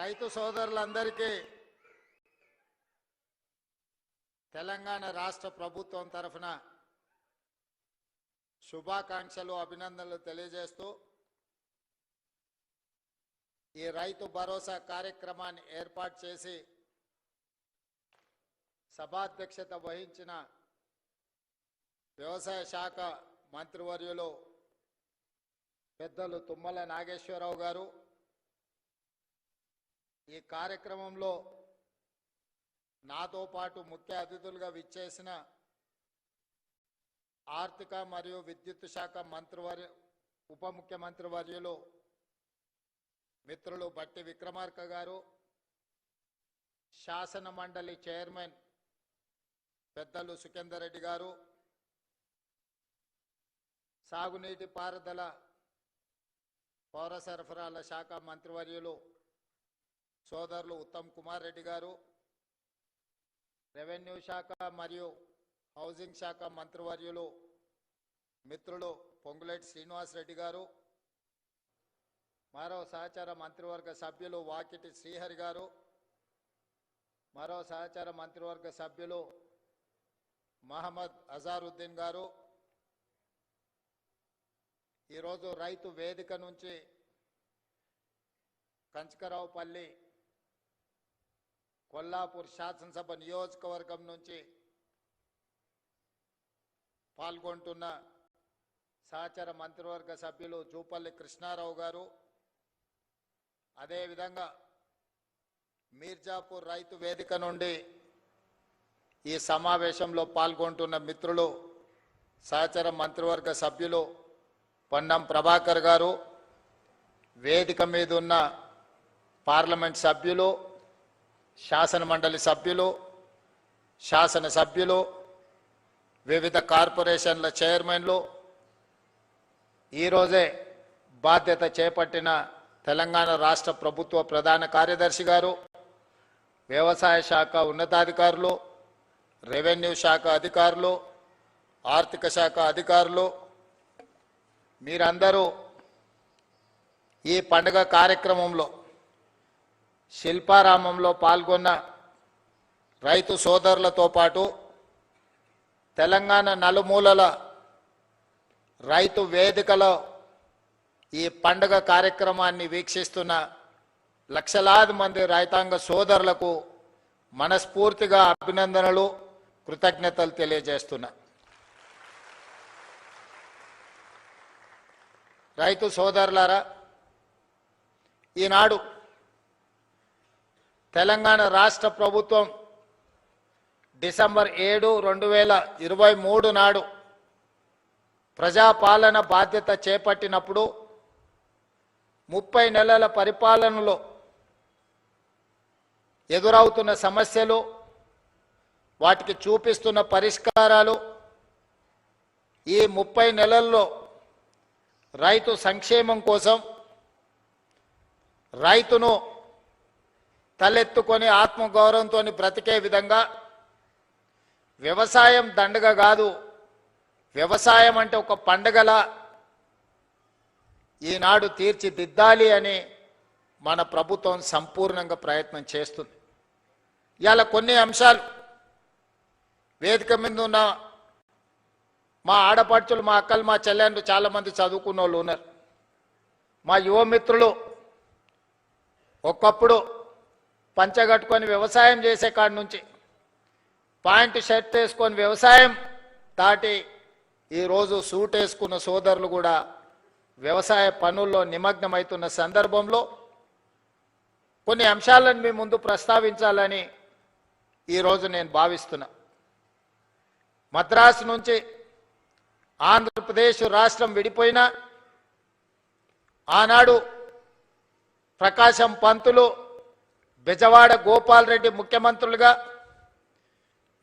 రైతు సోదరులందరికీ తెలంగాణ రాష్ట్ర ప్రభుత్వం తరఫున శుభాకాంక్షలు అభినందనలు తెలియజేస్తూ ఈ రైతు భరోసా కార్యక్రమాన్ని ఏర్పాటు చేసి సభాధ్యక్షత వహించిన వ్యవసాయ శాఖ మంత్రివర్యులు పెద్దలు తుమ్మల నాగేశ్వరరావు గారు, ఈ కార్యక్రమంలో నాతో పాటు ముఖ్య అతిథులుగా విచ్చేసిన ఆర్థిక మరియు విద్యుత్ శాఖ ఉప ముఖ్యమంత్రి వర్యులు మిత్రులు బట్టి విక్రమార్క గారు, శాసన మండలి చైర్మన్ పెద్దలు సుఖేందర్ రెడ్డి గారు, సాగునీటి పారుదల పౌర సరఫరాల శాఖ మంత్రివర్యులు సోదరులు ఉత్తమ్ కుమార్ రెడ్డి గారు, రెవెన్యూ శాఖ మరియు హౌసింగ్ శాఖ మంత్రివర్యులు మిత్రులు పొంగులేటి శ్రీనివాస్ రెడ్డి గారు, మరో సహచార మంత్రివర్గ సభ్యులు వాకిటి శ్రీహరి గారు, మరో సహచార మంత్రివర్గ సభ్యులు మహమ్మద్ అజారుద్దీన్ గారు, ఈరోజు రైతు వేదిక నుంచి కంచకరావుపల్లి కొల్లాపూర్ శాసనసభ నియోజకవర్గం నుంచి పాల్గొంటున్న సహచర మంత్రివర్గ సభ్యులు జూపల్లి కృష్ణారావు గారు, అదేవిధంగా మీర్జాపూర్ రైతు వేదిక నుండి ఈ సమావేశంలో పాల్గొంటున్న మిత్రులు సహచర మంత్రివర్గ సభ్యులు పొన్నం ప్రభాకర్ గారు, వేదిక మీద ఉన్న పార్లమెంట్ సభ్యులు, శాసన మండలి సభ్యులు, శాసనసభ్యులు, వివిధ కార్పొరేషన్ల చైర్మన్లు, ఈరోజే బాధ్యత చేపట్టిన తెలంగాణ రాష్ట్ర ప్రభుత్వ ప్రధాన కార్యదర్శి గారు, వ్యవసాయ శాఖ ఉన్నతాధికారులు, రెవెన్యూ శాఖ అధికారులు, ఆర్థిక శాఖ అధికారులు, మీరందరూ ఈ పండుగ కార్యక్రమంలో శిల్పారామంలో పాల్గొన్న రైతు సోదరులతో పాటు తెలంగాణ నలుమూలల రైతు వేదికలో ఈ పండుగ కార్యక్రమాన్ని వీక్షిస్తున్న లక్షలాది మంది రైతాంగ సోదరులకు మనస్ఫూర్తిగా అభినందనలు, కృతజ్ఞతలు తెలియజేస్తున్నా. రైతు సోదరులారా, ఈనాడు తెలంగాణ రాష్ట్ర ప్రభుత్వం డిసెంబర్ 7, 2023 నాడు ప్రజాపాలన బాధ్యత చేపట్టినప్పుడు 30 నెలల పరిపాలనలో ఎదురవుతున్న సమస్యలు, వాటికి చూపిస్తున్న పరిష్కారాలు, ఈ 30 నెలల్లో రైతు సంక్షేమం కోసం రైతును తలెత్తుకొని ఆత్మగౌరవంతో బ్రతికే విధంగా వ్యవసాయం దండగ కాదు, వ్యవసాయం అంటే ఒక పండుగలా ఈనాడు తీర్చిదిద్దాలి అని మన ప్రభుత్వం సంపూర్ణంగా ప్రయత్నం చేస్తుంది. ఇవాళ కొన్ని అంశాలు వేదిక మీద ఉన్న మా ఆడపడుచులు, మా అక్కలు, మా చెల్లెండ్రు చాలామంది చదువుకున్న వాళ్ళు ఉన్నారు. మా యువమిత్రులు ఒకప్పుడు పంచగట్టుకొని వ్యవసాయం చేసే కాడి నుంచి ప్యాంటు షర్ట్ వేసుకొని వ్యవసాయం దాటి ఈరోజు సూట్ వేసుకున్న సోదరులు కూడా వ్యవసాయ పనుల్లో నిమగ్నమవుతున్న సందర్భంలో కొన్ని అంశాలను మీ ముందు ప్రస్తావించాలని ఈరోజు నేను భావిస్తున్నా. మద్రాసు నుంచి ఆంధ్రప్రదేశ్ రాష్ట్రం విడిపోయినా ఆనాడు ప్రకాశం పంతులు, బెజవాడ గోపాల్ రెడ్డి ముఖ్యమంత్రులుగా,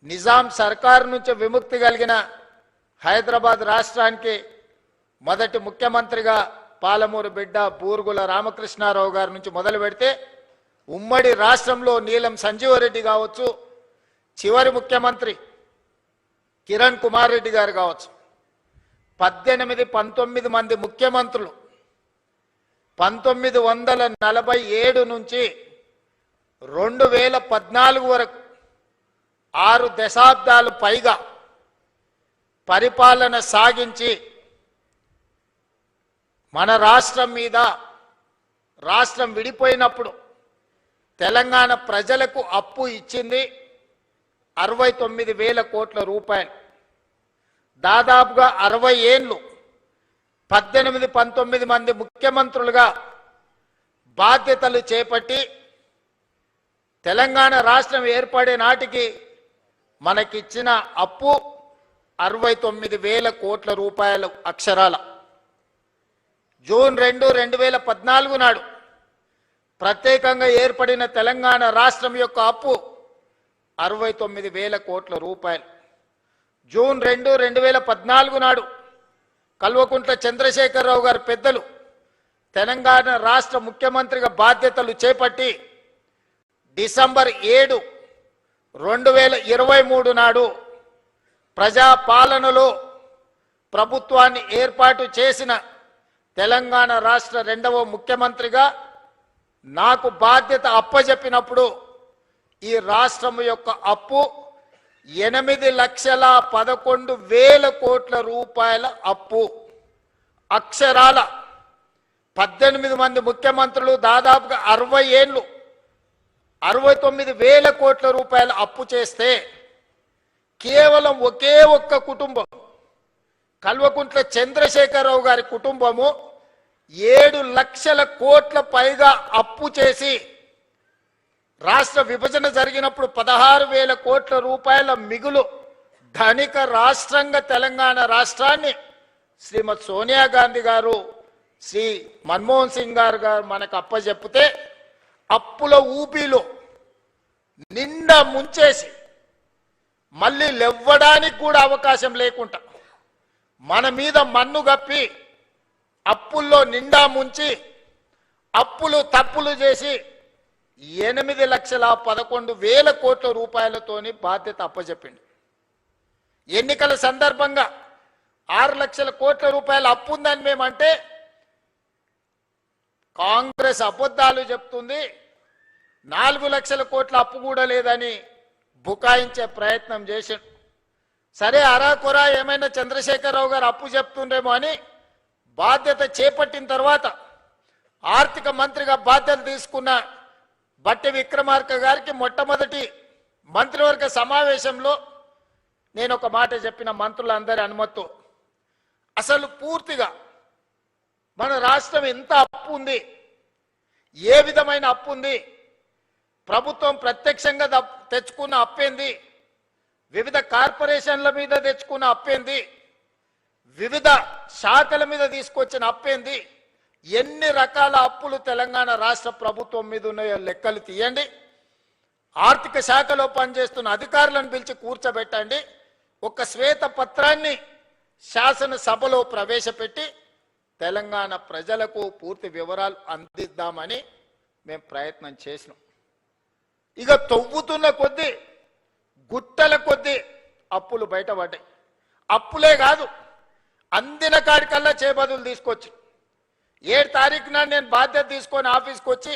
నిజాం సర్కారు నుంచి విముక్తి కలిగిన హైదరాబాద్ రాష్ట్రానికి మొదటి ముఖ్యమంత్రిగా పాలమూరు బిడ్డ బూరుగుల రామకృష్ణారావు గారి నుంచి మొదలు పెడితే ఉమ్మడి రాష్ట్రంలో నీలం సంజీవరెడ్డి కావచ్చు, చివరి ముఖ్యమంత్రి కిరణ్ కుమార్ రెడ్డి గారు కావచ్చు, 18-19 మంది ముఖ్యమంత్రులు 1947 నుంచి 2014 వరకు 6 దశాబ్దాలు పైగా పరిపాలన సాగించి మన రాష్ట్రం మీద రాష్ట్రం విడిపోయినప్పుడు తెలంగాణ ప్రజలకు అప్పు ఇచ్చింది 69,000 కోట్ల రూపాయలు. దాదాపుగా 60 ఏళ్ళు 18-19 మంది ముఖ్యమంత్రులుగా బాధ్యతలు చేపట్టి తెలంగాణ రాష్ట్రం ఏర్పడే నాటికి మనకిచ్చిన అప్పు 69,000 కోట్ల రూపాయలు అక్షరాల. జూన్ 2, 2014 నాడు ప్రత్యేకంగా ఏర్పడిన తెలంగాణ రాష్ట్రం యొక్క అప్పు 69,000 కోట్ల రూపాయలు. జూన్ 2, 2014 నాడు కల్వకుంట్ల చంద్రశేఖరరావు గారు పెద్దలు తెలంగాణ రాష్ట్ర ముఖ్యమంత్రిగా బాధ్యతలు చేపట్టి డిసెంబర్ 7, 2023 నాడు ప్రజాపాలనలో ప్రభుత్వాన్ని ఏర్పాటు చేసిన తెలంగాణ రాష్ట్ర 2వ ముఖ్యమంత్రిగా నాకు బాధ్యత అప్పజెప్పినప్పుడు ఈ రాష్ట్రం యొక్క అప్పు 8,11,000 కోట్ల రూపాయల అప్పు. అక్షరాల 18 మంది ముఖ్యమంత్రులు దాదాపుగా 60 ఏళ్ళు 69,000 కోట్ల రూపాయల అప్పు చేస్తే కేవలం ఒకే ఒక్క కుటుంబం కల్వకుంట్ల చంద్రశేఖరరావు గారి కుటుంబము 7 లక్షల కోట్ల పైగా అప్పు చేసి రాష్ట్ర విభజన జరిగినప్పుడు 16,000 కోట్ల రూపాయల మిగులు ధనిక రాష్ట్రంగా తెలంగాణ రాష్ట్రాన్ని శ్రీమతి సోనియా గాంధీ గారు శ్రీ మన్మోహన్ సింగ్ గారు మనకు అప్పచెప్పితే అప్పుల ఊపిలో నిండా ముంచేసి మళ్ళీ లేవ్వడానికి కూడా అవకాశం లేకుండా మన మీద మన్ను గప్పి అప్పుల్లో నిండా ముంచి అప్పులు తప్పులు చేసి 8,11,000 కోట్ల రూపాయలతోని బాధ్యత అప్పచెప్పింది. ఎన్నికల సందర్భంగా 6 లక్షల కోట్ల రూపాయల అప్పు ఉందని మేమంటే కాంగ్రెస్ అబద్ధాలు చెప్తుంది, 4 లక్షల కోట్ల అప్పు కూడా లేదని బుకాయించే ప్రయత్నం చేశాడు. సరే అరాకొరా ఏమైనా చంద్రశేఖరరావు గారు అప్పు చెప్తుండేమో అని బాధ్యత చేపట్టిన తర్వాత ఆర్థిక మంత్రిగా బాధ్యత తీసుకున్న బట్టి విక్రమార్క గారికి మొట్టమొదటి మంత్రివర్గ సమావేశంలో నేను ఒక మాట చెప్పిన మంత్రులందరి అనుమతితో, అసలు పూర్తిగా మన రాష్ట్రం ఎంత అప్పు ఉంది, ఏ విధమైన అప్పు ఉంది, ప్రభుత్వం ప్రత్యక్షంగా తెచ్చుకున్న అప్పేంది, వివిధ కార్పొరేషన్ల మీద తెచ్చుకున్న అప్పేంది, వివిధ శాఖల మీద తీసుకొచ్చిన అప్పేంది, ఎన్ని రకాల అప్పులు తెలంగాణ రాష్ట్ర ప్రభుత్వం మీద ఉన్నాయో లెక్కలు తీయండి. ఆర్థిక శాఖలో పనిచేస్తున్న అధికారులను పిలిచి కూర్చోబెట్టండి. ఒక శ్వేత పత్రాన్ని శాసనసభలో ప్రవేశపెట్టి తెలంగాణ ప్రజలకు పూర్తి వివరాలు అందిద్దామని మేము ప్రయత్నం చేసినాం. ఇక తవ్వుతున్న కొద్దీ గుట్టల కొద్దీ అప్పులు బయటపడ్డాయి. అప్పులే కాదు, అందిన కాడికల్లా చేబదులు తీసుకొచ్చి 7 తారీఖు నాడు నేను బాధ్యత తీసుకొని ఆఫీస్కి వచ్చి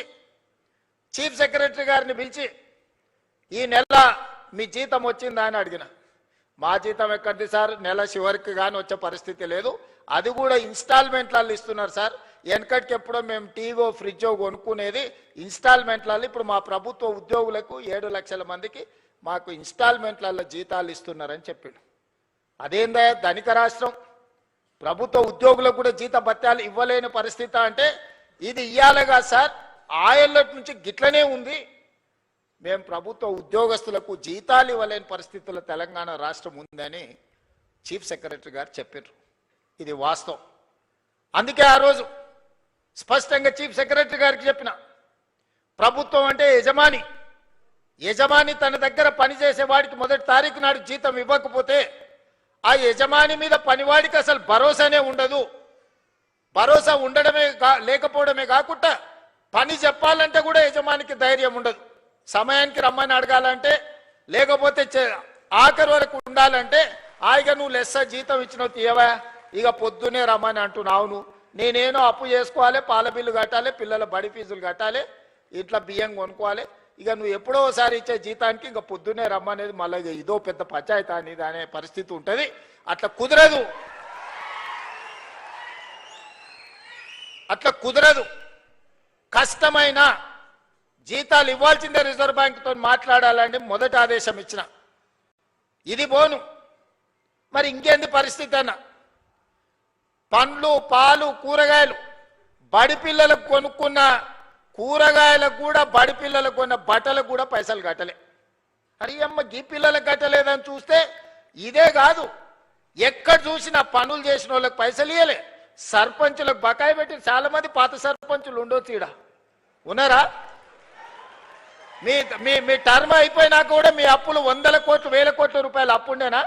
చీఫ్ సెక్రటరీ గారిని పిలిచి ఈ నెల మీ జీతం వచ్చిందా అని అడిగిన. మా జీతం ఎక్కడిది సార్, నెల చివరికి కానీ వచ్చే పరిస్థితి లేదు, అది కూడా ఇన్స్టాల్మెంట్లలో ఇస్తున్నారు సార్. వెనకటికి ఎప్పుడో మేము టీవో ఫ్రిడ్జో కొనుక్కునేది ఇన్స్టాల్మెంట్లలో, ఇప్పుడు మా ప్రభుత్వ ఉద్యోగులకు 7 లక్షల మందికి మాకు ఇన్స్టాల్మెంట్లలో జీతాలు ఇస్తున్నారని చెప్పిండు. అదేందా ధనిక రాష్ట్రం, ప్రభుత్వ ఉద్యోగులకు కూడా జీత భత్యాలు ఇవ్వలేని పరిస్థితి అంటే ఇది ఇయ్యాలిగా సార్, ఆయళ్ళ నుంచి గిట్లనే ఉంది. మేము ప్రభుత్వ ఉద్యోగస్తులకు జీతాలు ఇవ్వలేని పరిస్థితుల్లో తెలంగాణ రాష్ట్రం ఉందని చీఫ్ సెక్రటరీ గారు చెప్పారు. ఇది వాస్తవం. అందుకే ఆ రోజు స్పష్టంగా చీఫ్ సెక్రటరీ గారికి చెప్పిన, ప్రభుత్వం అంటే యజమాని, యజమాని తన దగ్గర పనిచేసే వాడికి మొదటి తారీఖు నాడు జీతం ఇవ్వకపోతే ఆ యజమాని మీద పనివాడికి అసలు భరోసానే ఉండదు. భరోసా ఉండడమే లేకపోవడమే కాకుండా పని చెప్పాలంటే కూడా యజమానికి ధైర్యం ఉండదు. సమయానికి రమ్మని అడగాలంటే, లేకపోతే ఆఖరి వరకు ఉండాలంటే హాయిగా నువ్వు లెస్స జీతం ఇచ్చినావు తీయవా, ఇక పొద్దునే రమ్మని అంటున్నావు, నేనేనో అప్పు చేసుకోవాలి, పాల బిల్లు కట్టాలి, పిల్లల బడి ఫీజులు కట్టాలి, ఇంట్లో బియ్యం కొనుక్కోవాలి, ఇక నువ్వు ఎప్పుడో ఒకసారి ఇచ్చే జీతానికి ఇంకా పొద్దున్నే రమ్మనేది మళ్ళీ ఇదో పెద్ద పంచాయతీ అనేది అనే పరిస్థితి ఉంటుంది. అట్లా కుదరదు, అట్లా కుదరదు. కష్టమైన జీతాలు ఇవ్వాల్సిందే రిజర్వ్ బ్యాంకుతో మాట్లాడాలని మొదటి ఆదేశం ఇచ్చిన. ఇది పోను మరి ఇంకేంది పరిస్థితి అన్న? పండ్లు పాలు కూరగాయలు బడి పిల్లలకు కొనుక్కున్న కూరగాయలకు కూడా బడి పిల్లలకు కొన్న బట్టలకు కూడా పైసలు కట్టలే. అరే అమ్మ గీ పిల్లలకు కట్టలేదని చూస్తే ఇదే కాదు, ఎక్కడ చూసినా పనులు చేసిన వాళ్ళకి పైసలు ఇవ్వలే. సర్పంచులకు బకాయి పెట్టి చాలా మంది పాత సర్పంచులు ఉండొచ్చు, ఈడ ఉన్నారా? మీ మీ మీ టర్మ్ అయిపోయినా కూడా మీ అప్పులు 100 కోట్లు 1000 కోట్ల రూపాయలు అప్పుండేనా?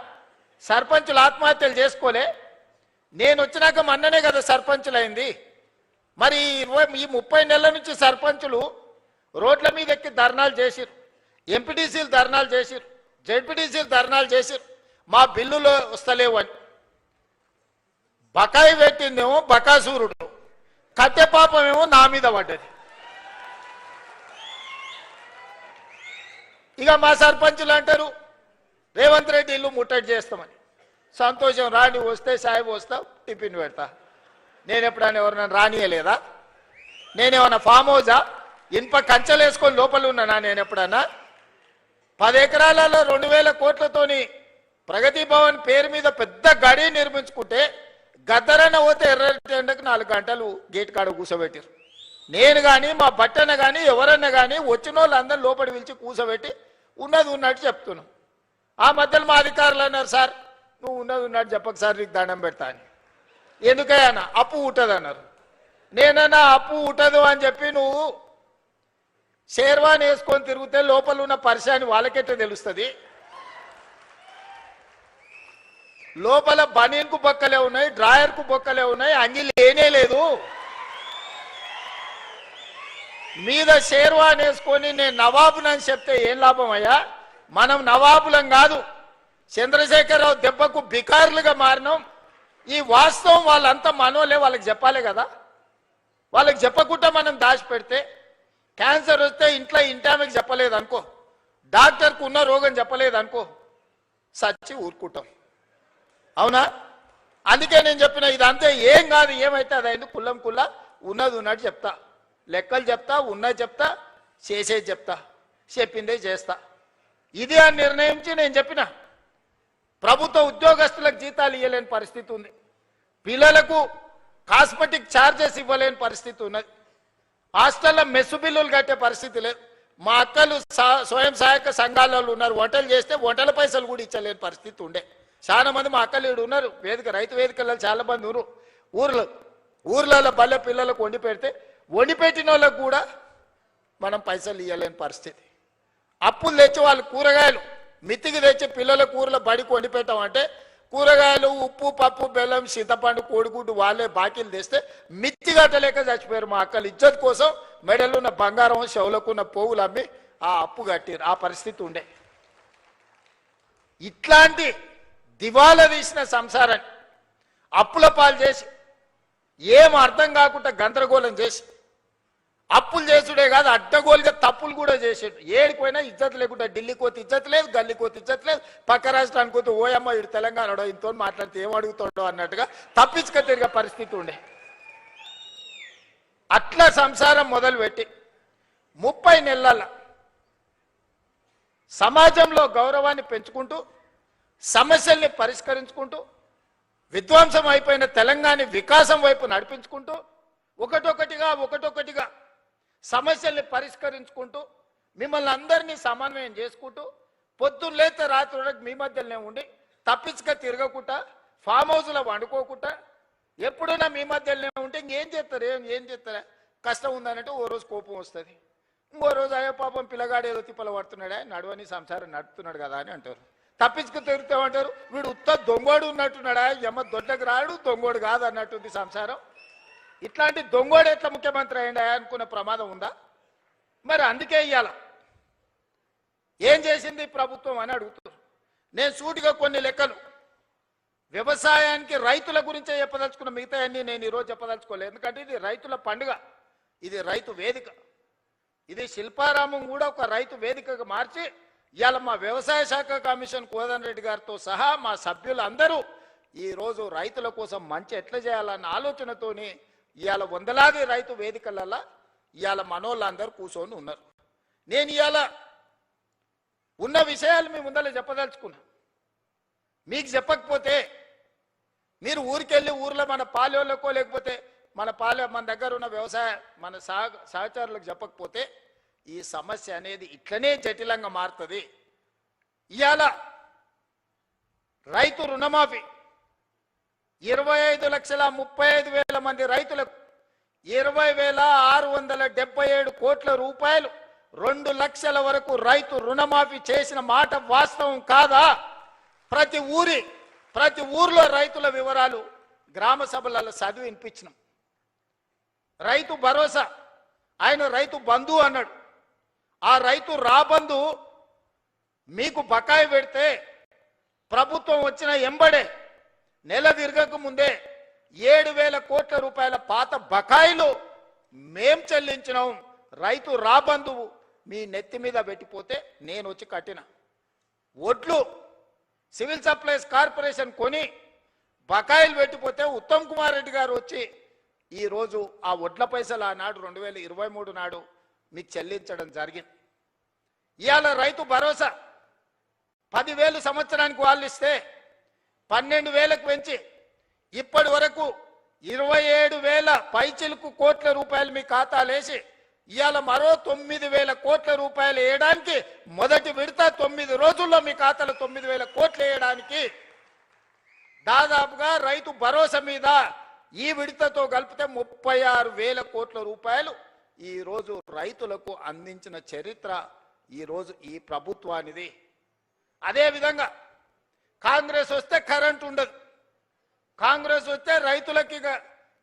సర్పంచులు ఆత్మహత్యలు చేసుకోలే. నేను వచ్చినాక మొన్ననే కదా సర్పంచులు అయింది. మరి ఈ 30 నెలల నుంచి సర్పంచులు రోడ్ల మీద ఎక్కి ధర్నాలు చేసిరు, ఎంపీటీసీలు ధర్నాలు చేసిరు, జెడ్పీటీసీలు ధర్నాలు చేసిరు. మా బిల్లులు వస్తలేవు అని. బకాయి పెట్టిందేమో బకాసూరుడు, కట్టె పాపమేమో నా మీద పడ్డది. ఇక మా సర్పంచులు అంటారు రేవంత్ రెడ్డి ఇల్లు ముట్టడి చేస్తామని. సంతోషం, రాని వస్తే సాయి వస్తావు టిఫిన్ పెడతా. నేను ఎప్పుడైనా ఎవరైనా రానియలేదా? నేనేమన్నా ఫామ్ హౌజా? ఇనుప కంచెలు వేసుకొని లోపల ఉన్నానా? నేను ఎప్పుడన్నా 10 ఎకరాలలో 2000 కోట్లతోని ప్రగతి భవన్ పేరు మీద పెద్ద గడి నిర్మించుకుంటే గద్దరన్న పోతే ఎర్రటి ఎండకు 4 గంటలు గేట్ కాడ కూర్చోబెట్టారు. నేను కానీ మా బట్టన్న కానీ ఎవరన్నా కానీ వచ్చిన వాళ్ళందరూ లోపలి పిలిచి కూర్చోబెట్టి ఉన్నది ఉన్నట్టు చెప్తున్నాం. ఆ మధ్యలో మా అధికారులు అన్నారు, సార్ నువ్వు ఉన్నది ఉన్నట్టు చెప్పక సార్ నీకు దండం పెడతా అని. ఎందుకయ్యా? అప్పు ఉంటుంది అన్నారు. నేనన్నా అప్పు ఉంటుంది అని చెప్పి నువ్వు షేర్వాన్ వేసుకొని తిరిగితే లోపల ఉన్న పరిశాని వాళ్ళకెట్టే తెలుస్తుంది? లోపల బనీన్కు బొక్కలే ఉన్నాయి, డ్రాయర్కు బొక్కలే ఉన్నాయి, అంగి లేనే లేదు. మీద షేర్వాన్ వేసుకొని నేను నవాబునని చెప్తే ఏం లాభం అయ్యా? మనం నవాబులం కాదు, చంద్రశేఖరరావు దెబ్బకు బికారులుగా మారినాం. ఈ వాస్తవం వాళ్ళంతా మనోలే, వాళ్ళకి చెప్పాలి కదా. వాళ్ళకి చెప్పకుండా మనం దాచిపెడితే క్యాన్సర్ వస్తే ఇంట్లో ఇంటామెకి చెప్పలేదు అనుకో, డాక్టర్కు ఉన్న రోగం చెప్పలేదు అనుకో, సచ్చి ఊరుకుంటాం. అవునా? అందుకే నేను చెప్పిన ఇదంతే ఏం కాదు, ఏమైతే అదైంది కుల్లం కుల్ల ఉన్నది ఉన్నట్టు చెప్తా, లెక్కలు చెప్తా, ఉన్నది చెప్తా, చేసేది చెప్తా, చెప్పిందే చేస్తా. ఇది అని నిర్ణయించి నేను చెప్పిన. ప్రభుత్వ ఉద్యోగస్తులకు జీతాలు ఇవ్వలేని పరిస్థితి ఉంది, పిల్లలకు కాస్మెటిక్ ఛార్జెస్ ఇవ్వలేని పరిస్థితి ఉన్నది, హాస్టల్లో మెస్సు బిల్లులు కట్టే పరిస్థితి లేదు. మా అక్కలు స్వయం సహాయక సంఘాలలో ఉన్నారు, వంటలు చేస్తే వంటల పైసలు కూడా ఇచ్చలేని పరిస్థితి ఉండే. చాలా మంది మా అక్కలు ఈడు ఉన్నారు, వేదిక రైతు వేదికలలో చాలా మంది ఊర్లలో బల్లె పిల్లలకు వండి పెడితే వండి పెట్టిన వాళ్ళకు కూడా మనం పైసలు ఇవ్వలేని పరిస్థితి. అప్పులు తెచ్చి వాళ్ళు కూరగాయలు మితికి తెచ్చి పిల్లల కూరలో బడికి వండి పెట్టామంటే కూరగాయలు ఉప్పు పప్పు బెల్లం చింతపండు కోడిగుడ్డు వాళ్ళే బాకీలు తెస్తే మిత్తి కట్టలేక చచ్చిపోయారు. మా అక్కలు ఇజ్జత్ కోసం మెడలున్న బంగారం చెవులకున్న పోగులు అమ్మి ఆ అప్పు కట్టారు. ఆ పరిస్థితి ఉండే. ఇట్లాంటి దివాలా తీసిన సంసారాన్ని అప్పుల పాలు చేసి ఏం అర్థం కాకుండా గందరగోళం చేసి అప్పులు చేసుడే కాదు అడ్డగోలుగా తప్పులు కూడా చేసాడు. ఏడిపోయినా ఇజ్జత్ లేకుండా ఢిల్లీకి పోతే ఇజ్జత్ లేదు, గల్లీకి పోతే ఇజ్జత్ లేదు, పక్క రాష్ట్రానికి పోతే ఓయమ్మ ఇటు తెలంగాణలో ఇంతో మాట్లాడితే ఏం అడుగుతాడో అన్నట్టుగా తప్పించుక తిరిగే పరిస్థితి ఉండే. అట్లా సంసారం మొదలుపెట్టి 30 నెలల సమాజంలో గౌరవాన్ని పెంచుకుంటూ సమస్యల్ని పరిష్కరించుకుంటూ విధ్వంసం అయిపోయిన తెలంగాణ వికాసం వైపు నడిపించుకుంటూ ఒకటొకటిగా సమస్యల్ని పరిష్కరించుకుంటూ మిమ్మల్ని అందరినీ సమన్వయం చేసుకుంటూ పొద్దున్న లేతే రాత్రి వరకు మీ మధ్యలోనే ఉండి తప్పించుక తిరగకుండా ఫామ్ హౌస్లో వండుకోకుండా ఎప్పుడైనా మీ మధ్యలోనే ఉంటే ఇంకేం చేస్తారు? ఏం చేస్తారా? కష్టం ఉందనంటే ఓ రోజు కోపం వస్తుంది, ఇంకో రోజు అయ్యో పాపం పిల్లగాడు ఏదో తిప్పలు పడుతున్నాడా, నడవని సంసారం నడుపుతున్నాడు కదా అని అంటారు. తప్పించుకు తిరుగుతామంటారు, వీడు ఉత్త దొంగోడు ఉన్నట్టున్నాడా, ఎమ్మ దొడ్డకు రాడు దొంగోడు కాదు అన్నట్టుంది సంసారం. ఇట్లాంటి దొంగోడు ఎట్లా ముఖ్యమంత్రి అయ్యిండా అనుకునే ప్రమాదం ఉందా? మరి అందుకే ఇయ్యాల ఏం చేసింది ప్రభుత్వం అని అడుగుతున్నారు. నేను సూటిగా కొన్ని లెక్కలు వ్యవసాయానికి రైతుల గురించే చెప్పదలుచుకున్న, మిగతా అన్ని నేను ఈరోజు చెప్పదలుచుకోలేదు. ఎందుకంటే ఇది రైతుల పండుగ, ఇది రైతు వేదిక. ఇది శిల్పారామం కూడా ఒక రైతు వేదికగా మార్చి ఇవాళ మా వ్యవసాయ శాఖ కమిషన్ కోదండ రెడ్డి గారితో సహా మా సభ్యులందరూ ఈరోజు రైతుల కోసం మంచి ఎట్లా చేయాలన్న ఆలోచనతోని ఇవాళ వందలాది రైతు వేదికలలో ఇవాళ మనోళ్ళందరూ కూర్చొని ఉన్నారు. నేను ఇవాళ ఉన్న విషయాలు మీ ముందర చెప్పదలుచుకున్నా. మీకు చెప్పకపోతే మీరు ఊరికెళ్ళి ఊర్లో మన పాలెళ్ళకో లేకపోతే మన దగ్గర ఉన్న వ్యవసాయ మన సహచరులకు చెప్పకపోతే ఈ సమస్య అనేది ఇట్లనే జటిలంగా మారుతుంది. ఇవాళ రైతు రుణమాఫీ 25,35,000 మంది రైతులకు 20,677 కోట్ల రూపాయలు 2 లక్షల వరకు రైతు రుణమాఫీ చేసిన మాట వాస్తవం కాదా? ప్రతి ఊర్లో రైతుల వివరాలు గ్రామ సభలలో చదివి వినిపించినాం. రైతు భరోసా ఆయన రైతు బంధు అన్నాడు. ఆ రైతు రాబంధు మీకు బకాయి పెడితే ప్రభుత్వం వచ్చిన ఎంబడే నెల తిరగక ముందే 7,000 కోట్ల రూపాయల పాత బకాయిలు మేం చెల్లించినాం. రైతు రాబంధువు మీ నెత్తి మీద పెట్టిపోతే నేను వచ్చి కట్టిన ఒడ్లు సివిల్ సప్లైస్ కార్పొరేషన్ కొని బకాయిలు పెట్టిపోతే ఉత్తమ్ కుమార్ రెడ్డి గారు వచ్చి ఈరోజు ఆ ఒడ్ల పైసలు ఆనాడు 2023 నాడు మీకు చెల్లించడం జరిగింది. ఇవాళ రైతు భరోసా 10,000 సంవత్సరానికి వాళ్ళు ఇస్తే 12,000కు పెంచి ఇప్పటి వరకు 27,000 పైచిలకు కోట్ల రూపాయలు మీ ఖాతాలేసి ఇవాళ మరో 9,000 కోట్ల రూపాయలు వేయడానికి మొదటి విడత 9 రోజుల్లో మీ ఖాతాలో 9,000 కోట్లు వేయడానికి దాదాపుగా రైతు భరోసా మీద ఈ విడతతో కలిపితే 36,000 కోట్ల రూపాయలు ఈరోజు రైతులకు అందించిన చరిత్ర ఈరోజు ఈ ప్రభుత్వానిది. అదేవిధంగా కాంగ్రెస్ వస్తే కరెంటు ఉండదు, కాంగ్రెస్ వస్తే రైతులకి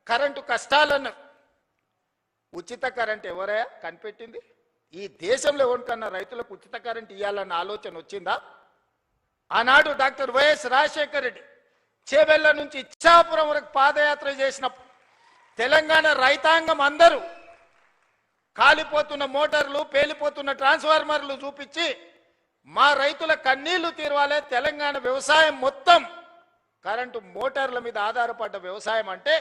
కరెంటు కష్టాలన్నారు. ఉచిత కరెంట్ ఎవరే కనిపెట్టింది? ఈ దేశంలో ఎవరికన్నా రైతులకు ఉచిత కరెంట్ ఇవ్వాలన్న ఆలోచన వచ్చిందా? ఆనాడు డాక్టర్ వైఎస్ రాజశేఖర రెడ్డి చేవెళ్ల నుంచి ఇచ్చాపురం వరకు పాదయాత్ర చేసినప్పుడు తెలంగాణ రైతాంగం అందరూ కాలిపోతున్న మోటార్లు పేలిపోతున్న ట్రాన్స్ఫార్మర్లు చూపించి మా రైతుల కన్నీళ్లు తీరవాలే, తెలంగాణ వ్యవసాయం మొత్తం కరెంటు మోటార్ల మీద ఆధారపడ్డ వ్యవసాయం అంటే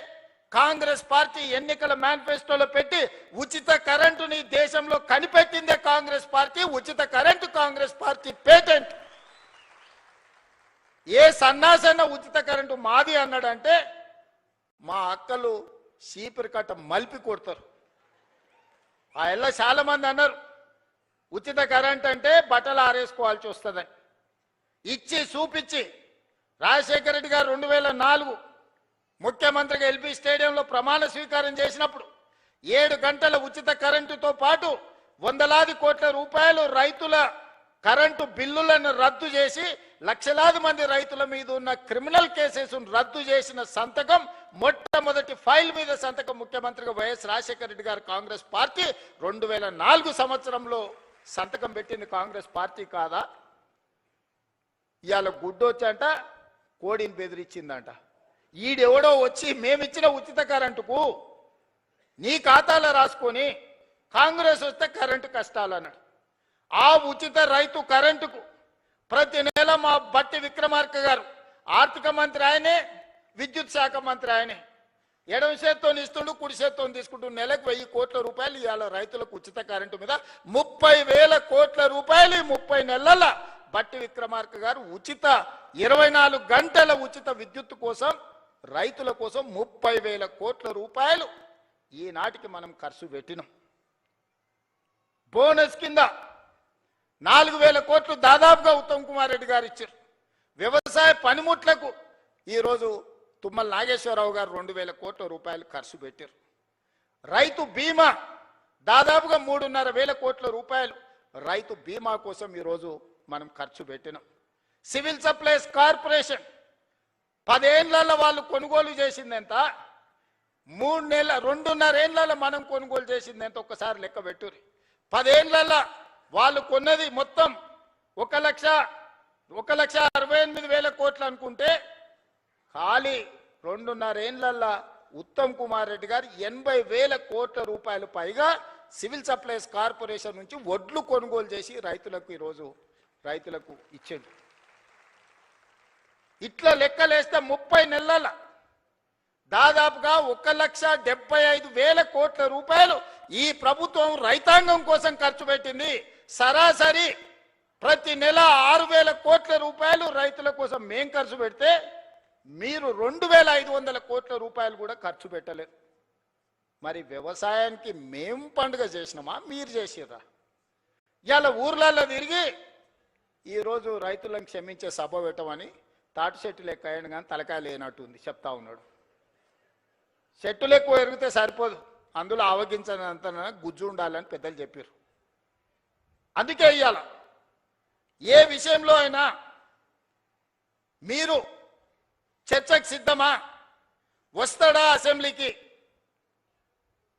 కాంగ్రెస్ పార్టీ ఎన్నికల మేనిఫెస్టోలో పెట్టి ఉచిత కరెంటుని దేశంలో కనిపెట్టిందే కాంగ్రెస్ పార్టీ. ఉచిత కరెంటు కాంగ్రెస్ పార్టీ పేటెంట్. ఏ సన్నాసన్న ఉచిత కరెంటు మాది అన్నాడంటే మా అక్కలు చీపిరి కట్ట మలిపి కొడతారు. ఆ ఎల్ల చాలా మంది అన్నారు ఉచిత కరెంట్ అంటే బట్టలు ఆరేసుకోవాల్సి వస్తుందని. ఇచ్చి చూపించి రాజశేఖర రెడ్డి గారు 2004 ముఖ్యమంత్రిగా ఎల్బీ స్టేడియంలో ప్రమాణ స్వీకారం చేసినప్పుడు 7 గంటల ఉచిత కరెంటుతో పాటు వందలాది కోట్ల రూపాయలు రైతుల కరెంటు బిల్లులను రద్దు చేసి లక్షలాది మంది రైతుల మీద ఉన్న క్రిమినల్ కేసెస్ రద్దు చేసిన సంతకం, మొట్టమొదటి ఫైల్ మీద సంతకం ముఖ్యమంత్రిగా వైఎస్ రాజశేఖర రెడ్డి గారు కాంగ్రెస్ పార్టీ 2004 సంవత్సరంలో సంతకం పెట్టింది కాంగ్రెస్ పార్టీ కాదా? ఇవాళ గుడ్డొచ్చంట కోడిని బెదిరించిందంట. ఈడెవడో వచ్చి మేమిచ్చిన ఉచిత కరెంటుకు నీ ఖాతాలో రాసుకొని కాంగ్రెస్ వస్తే కరెంటు కష్టాలన్నాడు. ఆ ఉచిత రైతు కరెంటుకు ప్రతి నెల మా బట్టి విక్రమార్క గారు ఆర్థిక మంత్రి ఆయనే, విద్యుత్ శాఖ మంత్రి ఆయనే, ఎడమ చేత్తో ఇస్తుండు కుడి చేత్తో తీసుకుంటూ నెలకు 1,000 కోట్ల రూపాయలు ఇవాళ రైతులకు ఉచిత కరెంటు మీద 30,000 కోట్ల రూపాయలు 30 నెలల బట్టి విక్రమార్క గారు ఉచిత 24 గంటల ఉచిత విద్యుత్ కోసం రైతుల కోసం 30,000 కోట్ల రూపాయలు ఈనాటికి మనం ఖర్చు పెట్టినాం. బోనస్ కింద 4,000 కోట్లు దాదాపుగా ఉత్తమ్ కుమార్ రెడ్డి గారు ఇచ్చారు. వ్యవసాయ పనిముట్లకు ఈరోజు తుమ్మల నాగేశ్వరరావు గారు 2,000 కోట్ల రూపాయలు ఖర్చు పెట్టారు. రైతు బీమా దాదాపుగా 3,500 కోట్ల రూపాయలు రైతు బీమా కోసం ఈరోజు మనం ఖర్చు పెట్టినాం. సివిల్ సప్లైస్ కార్పొరేషన్ 10 ఏళ్లలో వాళ్ళు కొనుగోలు చేసింది ఎంత? 2.5 ఏళ్లలో మనం కొనుగోలు చేసింది ఎంత? ఒక్కసారి లెక్క పెట్టుర్రి. 10 ఏళ్లలో వాళ్ళు కొన్నది మొత్తం 1,68,000 కోట్లు అనుకుంటే ఖాళీ 2.5 ఏళ్లలో ఉత్తమ్ కుమార్ రెడ్డి గారు 80,000 కోట్ల రూపాయలు పైగా సివిల్ సప్లైస్ కార్పొరేషన్ నుంచి వడ్లు కొనుగోలు చేసి రైతులకు ఈరోజు రైతులకు ఇచ్చాడు. ఇట్లా లెక్కలేస్తే 30 నెలల దాదాపుగా 1,75,000 కోట్ల రూపాయలు ఈ ప్రభుత్వం రైతాంగం కోసం ఖర్చు పెట్టింది. సరాసరి ప్రతి నెల 6,000 కోట్ల రూపాయలు రైతుల కోసం మేం ఖర్చు పెడితే మీరు 2,500 కోట్ల రూపాయలు కూడా ఖర్చు పెట్టలేదు. మరి వ్యవసాయానికి మేం పండుగ చేసినామా, మీరు చేసిర్రా? ఇవాళ ఊర్లలో తిరిగి ఈరోజు రైతులను క్షమించే సభ పెట్టమని తాటి చెట్టులు ఎక్కాయని కానీ తలకాయ లేనట్టుంది చెప్తా ఉన్నాడు. చెట్టులు ఎక్కువ ఎరిగితే సరిపోదు, అందులో ఆవగించనంత గుజ్జు ఉండాలని పెద్దలు చెప్పారు. అందుకే ఇవాళ ఏ విషయంలో అయినా మీరు చర్చకు సిద్ధమా, వస్తాడా అసెంబ్లీకి?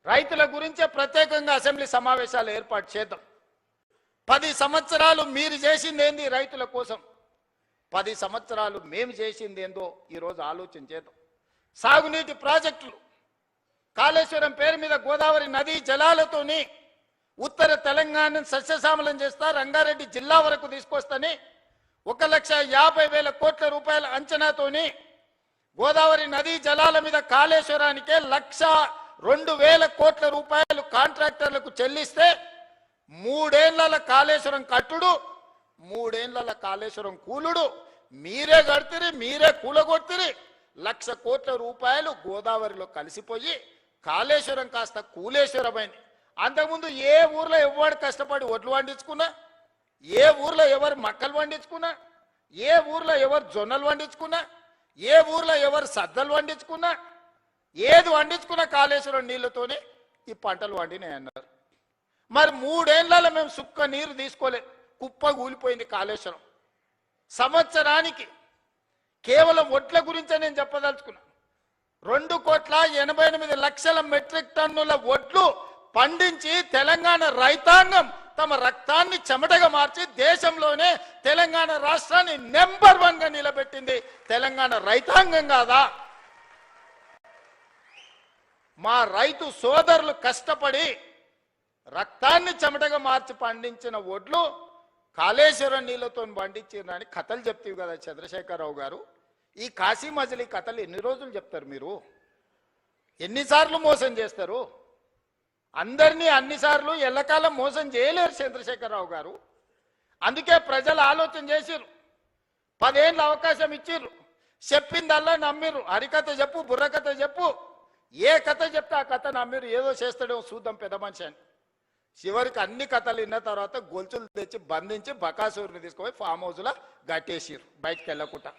రైతుల గురించే ప్రత్యేకంగా అసెంబ్లీ సమావేశాలు ఏర్పాటు చేద్దాం. 10 సంవత్సరాలు మీరు చేసింది ఏంది రైతుల కోసం, 10 సంవత్సరాలు మేము చేసింది ఏందో ఈరోజు ఆలోచన చేద్దాం. సాగునీటి ప్రాజెక్టులు, కాళేశ్వరం పేరు మీద గోదావరి నదీ జలాలతోని ఉత్తర తెలంగాణను సస్యశ్యామలం చేస్తా, రంగారెడ్డి జిల్లా వరకు తీసుకొస్తాని 1,50,000 కోట్ల రూపాయల అంచనాతోని గోదావరి నదీ జలాల మీద కాళేశ్వరానికే 1,02,000 కోట్ల రూపాయలు కాంట్రాక్టర్లకు చెల్లిస్తే 3 ఏళ్ల కాళేశ్వరం కట్టుడు, 3 ఏళ్ల కాళేశ్వరం కూలుడు మీరే కడితిరి, మీరే కూలగొట్టిరి. 1,00,000 కోట్ల రూపాయలు గోదావరిలో కలిసిపోయి కాళేశ్వరం కాస్త కూలేశ్వరమైంది. అంతకుముందు ఏ ఊర్లో ఎవరు కష్టపడి ఒడ్లు పండించుకున్నా, ఏ ఊర్లో ఎవరు మక్కలు పండించుకున్నా, ఏ ఊర్లో ఎవరు జొన్నలు పండించుకున్నా, ఏ ఊర్లో ఎవరు సద్దలు పండించుకున్నా, ఏది పండించుకున్నా కాళేశ్వరం నీళ్లతోనే ఈ పంటలు పండినాయి అన్నారు. మరి 3 ఏళ్లలో మేము సుక్క నీరు తీసుకోలే, కుప్ప కూలిపోయింది కాళేశ్వరం. సంవత్సరానికి కేవలం ఒడ్ల గురించే నేను చెప్పదలుచుకున్నా, 2,88,00,000 మెట్రిక్ టన్నుల ఒడ్లు పండించి తెలంగాణ రైతాంగం తమ రక్తాన్ని చెమటగా మార్చి దేశంలోనే తెలంగాణ రాష్ట్రాన్ని నెంబర్ 1 గా నిలబెట్టింది తెలంగాణ రైతాంగం కాదా? మా రైతు సోదరులు కష్టపడి రక్తాన్ని చెమటగా మార్చి పండించిన ఒడ్లు కాళేశ్వరం నీళ్లతో పండించిరని కథలు చెప్తావు కదా చంద్రశేఖరరావు గారు. ఈ కాశీ మజిలీ కథలు ఎన్ని రోజులు చెప్తారు మీరు? ఎన్నిసార్లు మోసం చేస్తారు? అందరినీ అన్నిసార్లు ఎల్లకాలం మోసం చేయలేరు చంద్రశేఖరరావు గారు. అందుకే ప్రజలు ఆలోచన చేసిర్రు, 10 ఏళ్ళ అవకాశం ఇచ్చిర్రు, చెప్పిందల్లా నమ్మిర్రు. హరికథ చెప్పు, బుర్రకథ చెప్పు, ఏ కథ చెప్తే ఆ కథ నమ్మిర్రు. ఏదో చేస్తాడేమో చూద్దాం పెద్ద మనిషి అని. చివరికి అన్ని కథలు విన్న తర్వాత గొలుసులు తెచ్చి బంధించి బకాసూరుని తీసుకుపోయి ఫామ్ హౌస్లో గట్టేసిర్రు బయటకు వెళ్ళకుండా.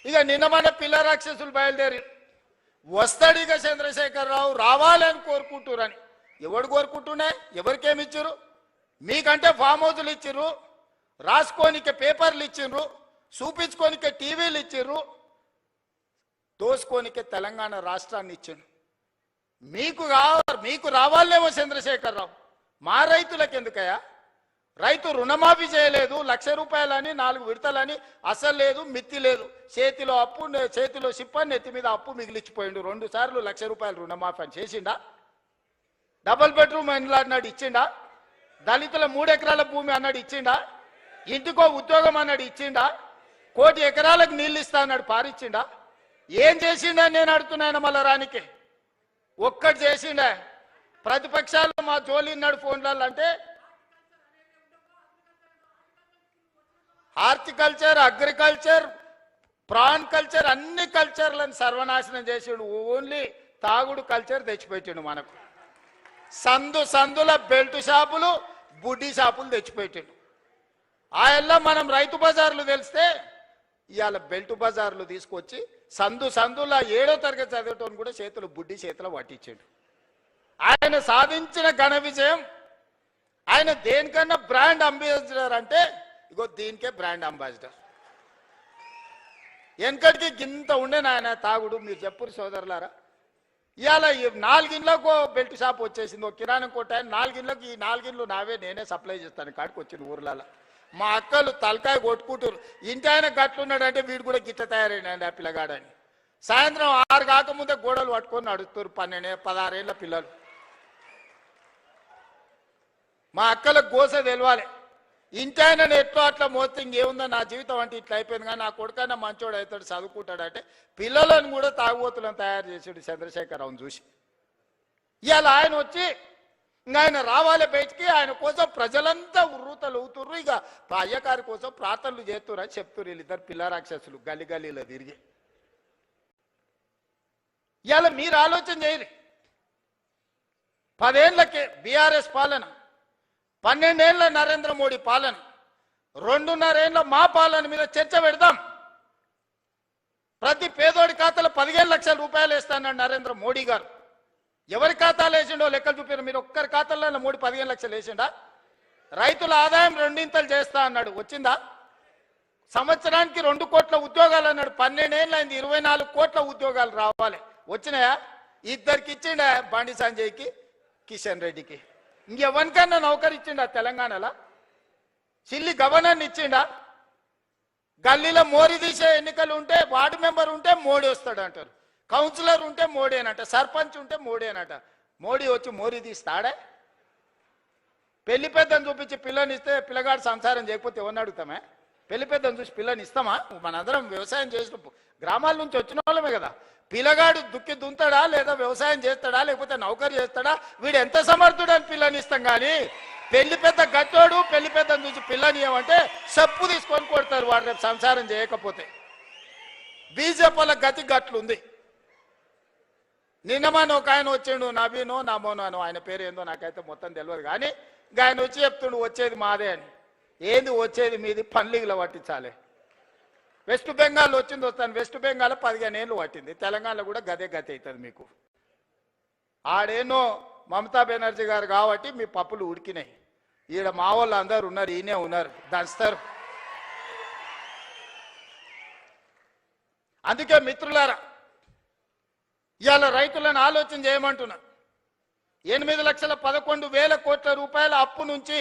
ఇక నిన్న మన పిల్ల రాక్షసులు బయలుదేరి వస్తాడు ఇక చంద్రశేఖరరావు రావాలని కోరుకుంటురని. ఎవడు కోరుకుంటున్నా? ఎవరికేమి ఇచ్చిర్రు? మీకంటే ఫామ్ హౌస్లు ఇచ్చిర్రు, రాసుకోనికే పేపర్లు ఇచ్చిర్రు, చూపించుకోనికే టీవీలు ఇచ్చిర్రు, దోసుకోనికే తెలంగాణ రాష్ట్రాన్ని ఇచ్చిండ్రు. మీకు రావాలేమో చంద్రశేఖరరావు, మా రైతులకు ఎందుకయ్యా? రైతు రుణమాఫీ చేయలేదు, 1,00,000 రూపాయలని 4 విడతలని, అసలు లేదు మిత్తి లేదు, చేతిలో అప్పు చేతిలో సిప్పని నెత్తి మీద అప్పు మిగిలిచ్చిపోయిండు. 2 సార్లు 1,00,000 రూపాయలు రుణమాఫీ అని చేసిండా? డబుల్ బెడ్రూమ్ అన్నాడు ఇచ్చిండా? దళితుల 3 ఎకరాల భూమి అన్నాడు ఇచ్చిండా? ఇంటికో ఉద్యోగం అన్నాడు ఇచ్చిండా? 1 కోటి ఎకరాలకు నీళ్ళు ఇస్తా అన్నాడు పారిచ్చిండా? ఏం చేసిండా నేను అడుగుతున్నాను మళ్ళా రానికి? ఒక్కటి చేసిండా? ప్రతిపక్షాలు మా జోలిన్నాడు ఫోన్లలో అంటే హార్టికల్చర్, అగ్రికల్చర్, ప్రాన్ కల్చర్ అన్ని కల్చర్లను సర్వనాశనం చేసాడు. ఓన్లీ తాగుడు కల్చర్ తెచ్చిపెట్టాడు మనకు. సందుల బెల్ట్ షాపులు, బుడ్డీ షాపులు తెచ్చిపెట్టాడు. ఆయల్లా మనం రైతు బజార్లు తెలిస్తే ఇవాళ బెల్ట్ బజార్లు తీసుకొచ్చి సందుల 7వ తరగతి చదివేటోని కూడా చేతులు బుడ్డి చేతిలో పట్టించాడు. ఆయన సాధించిన ఘన విజయం. ఆయన దేనికన్నా బ్రాండ్ అంబాసిడర్ అంటే ఇగో దీనికే బ్రాండ్ అంబాసిడర్. వెనకటికి గింత ఉండే నాయన తాగుడు. మీరు చెప్పురు సోదరులారా, ఇవాళ 4 ఇండ్లకు బెల్ట్ షాప్ వచ్చేసింది. ఒక కిరాణం కొట్టాయని 4 ఇండ్లకు, ఈ 4 ఇండ్లు నావే, నేనే సప్లై చేస్తాను కాడికి వచ్చిన ఊర్లలో. మా అక్కలు తలకాయ కొట్టుకుంటారు, ఇంటి ఆయన గట్లున్నాడంటే వీడు కూడా గిట్ట తయారైనాడు ఆ పిల్లగాడని. సాయంత్రం 6 కాకముందే గోడలు పట్టుకొని నడుస్తారు 12, 16 ఏళ్ళ పిల్లలు. మా అక్కలకు గోస తెలవాలి. ఇంటి ఆయన ఎట్లో అట్లా మోస్తే ఇంకేముందో నా జీవితం అంటే ఇట్లా అయిపోయింది, కానీ నా కొడుకన్నా మంచోడు అవుతాడు, చదువుకుంటాడంటే పిల్లలను కూడా తాగుబోతులను తయారు చేసాడు చంద్రశేఖరరావును చూసి. ఇవాళ ఆయన వచ్చి ఇంకా ఆయన రావాలి బయటికి, ఆయన కోసం ప్రజలంతా ఉర్రూతలు ఊతుర్రు, ఇక అయ్యగారి కోసం ప్రార్థనలు చేస్తున్నారు అని చెప్తున్నారు వీళ్ళిద్దరు పిల్ల రాక్షసులు గల్లి గల్లీలో తిరిగి. ఇవాళ మీరు ఆలోచన చేయరు. 10 ఏళ్లకే బీఆర్ఎస్ పాలన, 12 ఏళ్ల నరేంద్ర మోడీ పాలన, 2.5 ఏళ్ల మా పాలన మీద చర్చ పెడదాం. ప్రతి పేదోడి ఖాతాలో 15 లక్షల రూపాయలు వేస్తానన్నాడు నరేంద్ర మోడీ గారు. ఎవరి ఖాతాలు వేసిండో లెక్కలు చూపారు. మీరు ఒక్కరి ఖాతాలో మోడీ 15 లక్షలు వేసిండా? రైతుల ఆదాయం 2 చేస్తా అన్నాడు, వచ్చిందా? సంవత్సరానికి 2 కోట్ల ఉద్యోగాలు అన్నాడు, 12 ఏళ్ళు అయింది, 24 కోట్ల ఉద్యోగాలు రావాలి, వచ్చినాయా? ఇద్దరికి ఇచ్చిండా, బండి సంజయ్కి, కిషన్ రెడ్డికి. ఇంకెవరికన్నా నౌకరు ఇచ్చిండా తెలంగాణలో? చిల్లి గవర్నర్ని ఇచ్చిండా? గల్లీలో మోరీ తీసే ఎన్నికలు ఉంటే వార్డు మెంబర్ ఉంటే మోడీ వస్తాడు అంటారు, కౌన్సిలర్ ఉంటే మోడీ అనట, సర్పంచ్ ఉంటే మోడీ అనట. మోడీ వచ్చి మోరీ తీస్తాడే? పెళ్లి పెద్దను చూపించి పిల్లని ఇస్తే పిల్లగాడు సంసారం చేయకపోతే ఎవరిని అడుగుతామే? పెళ్లి పెద్దను చూసి పిల్లని ఇస్తామా? మనందరం వ్యవసాయం చేసిన గ్రామాల నుంచి వచ్చిన వాళ్ళమే కదా. పిల్లగాడు దుక్కి దుంతాడా, లేదా వ్యవసాయం చేస్తాడా, లేకపోతే నౌకరు చేస్తాడా, వీడు ఎంత సమర్థుడు అని పిల్లని ఇస్తాం. కానీ పెళ్లి పెద్ద గట్టోడు పెళ్లి పెద్దను చూసి పిల్లని ఏమంటే చెప్పు తీసుకొని కొడతారు వాడు రేపు సంసారం చేయకపోతే. బీజేపీల గతి గట్లుంది. నిన్నమాన ఒక ఆయన వచ్చిండు, నవీనో నమోనానో, ఆయన పేరు ఏందో నాకైతే మొత్తం తెలియదు, కానీ ఆయన వచ్చి చెప్తుండు వచ్చేది మాదే అని. ఏంది వచ్చేది మీది? పన్లీగులో పట్టించాలి. వెస్ట్ బెంగాల్ వచ్చింది వస్తాను, వెస్ట్ బెంగాల్ 15 ఏళ్ళు పట్టింది, తెలంగాణలో కూడా గదే గతి అవుతుంది మీకు. ఆడేనో మమతా బెనర్జీ గారు కాబట్టి మీ పప్పులు ఉడికినాయి. ఈడ మా వాళ్ళు అందరు ఉన్నారు, ఈయనే ఉన్నారు, దంచుతారు. అందుకే మిత్రులారా, ఇవాళ రైతులను ఆలోచన చేయమంటున్నా. 8,11,000 కోట్ల రూపాయల అప్పు నుంచి,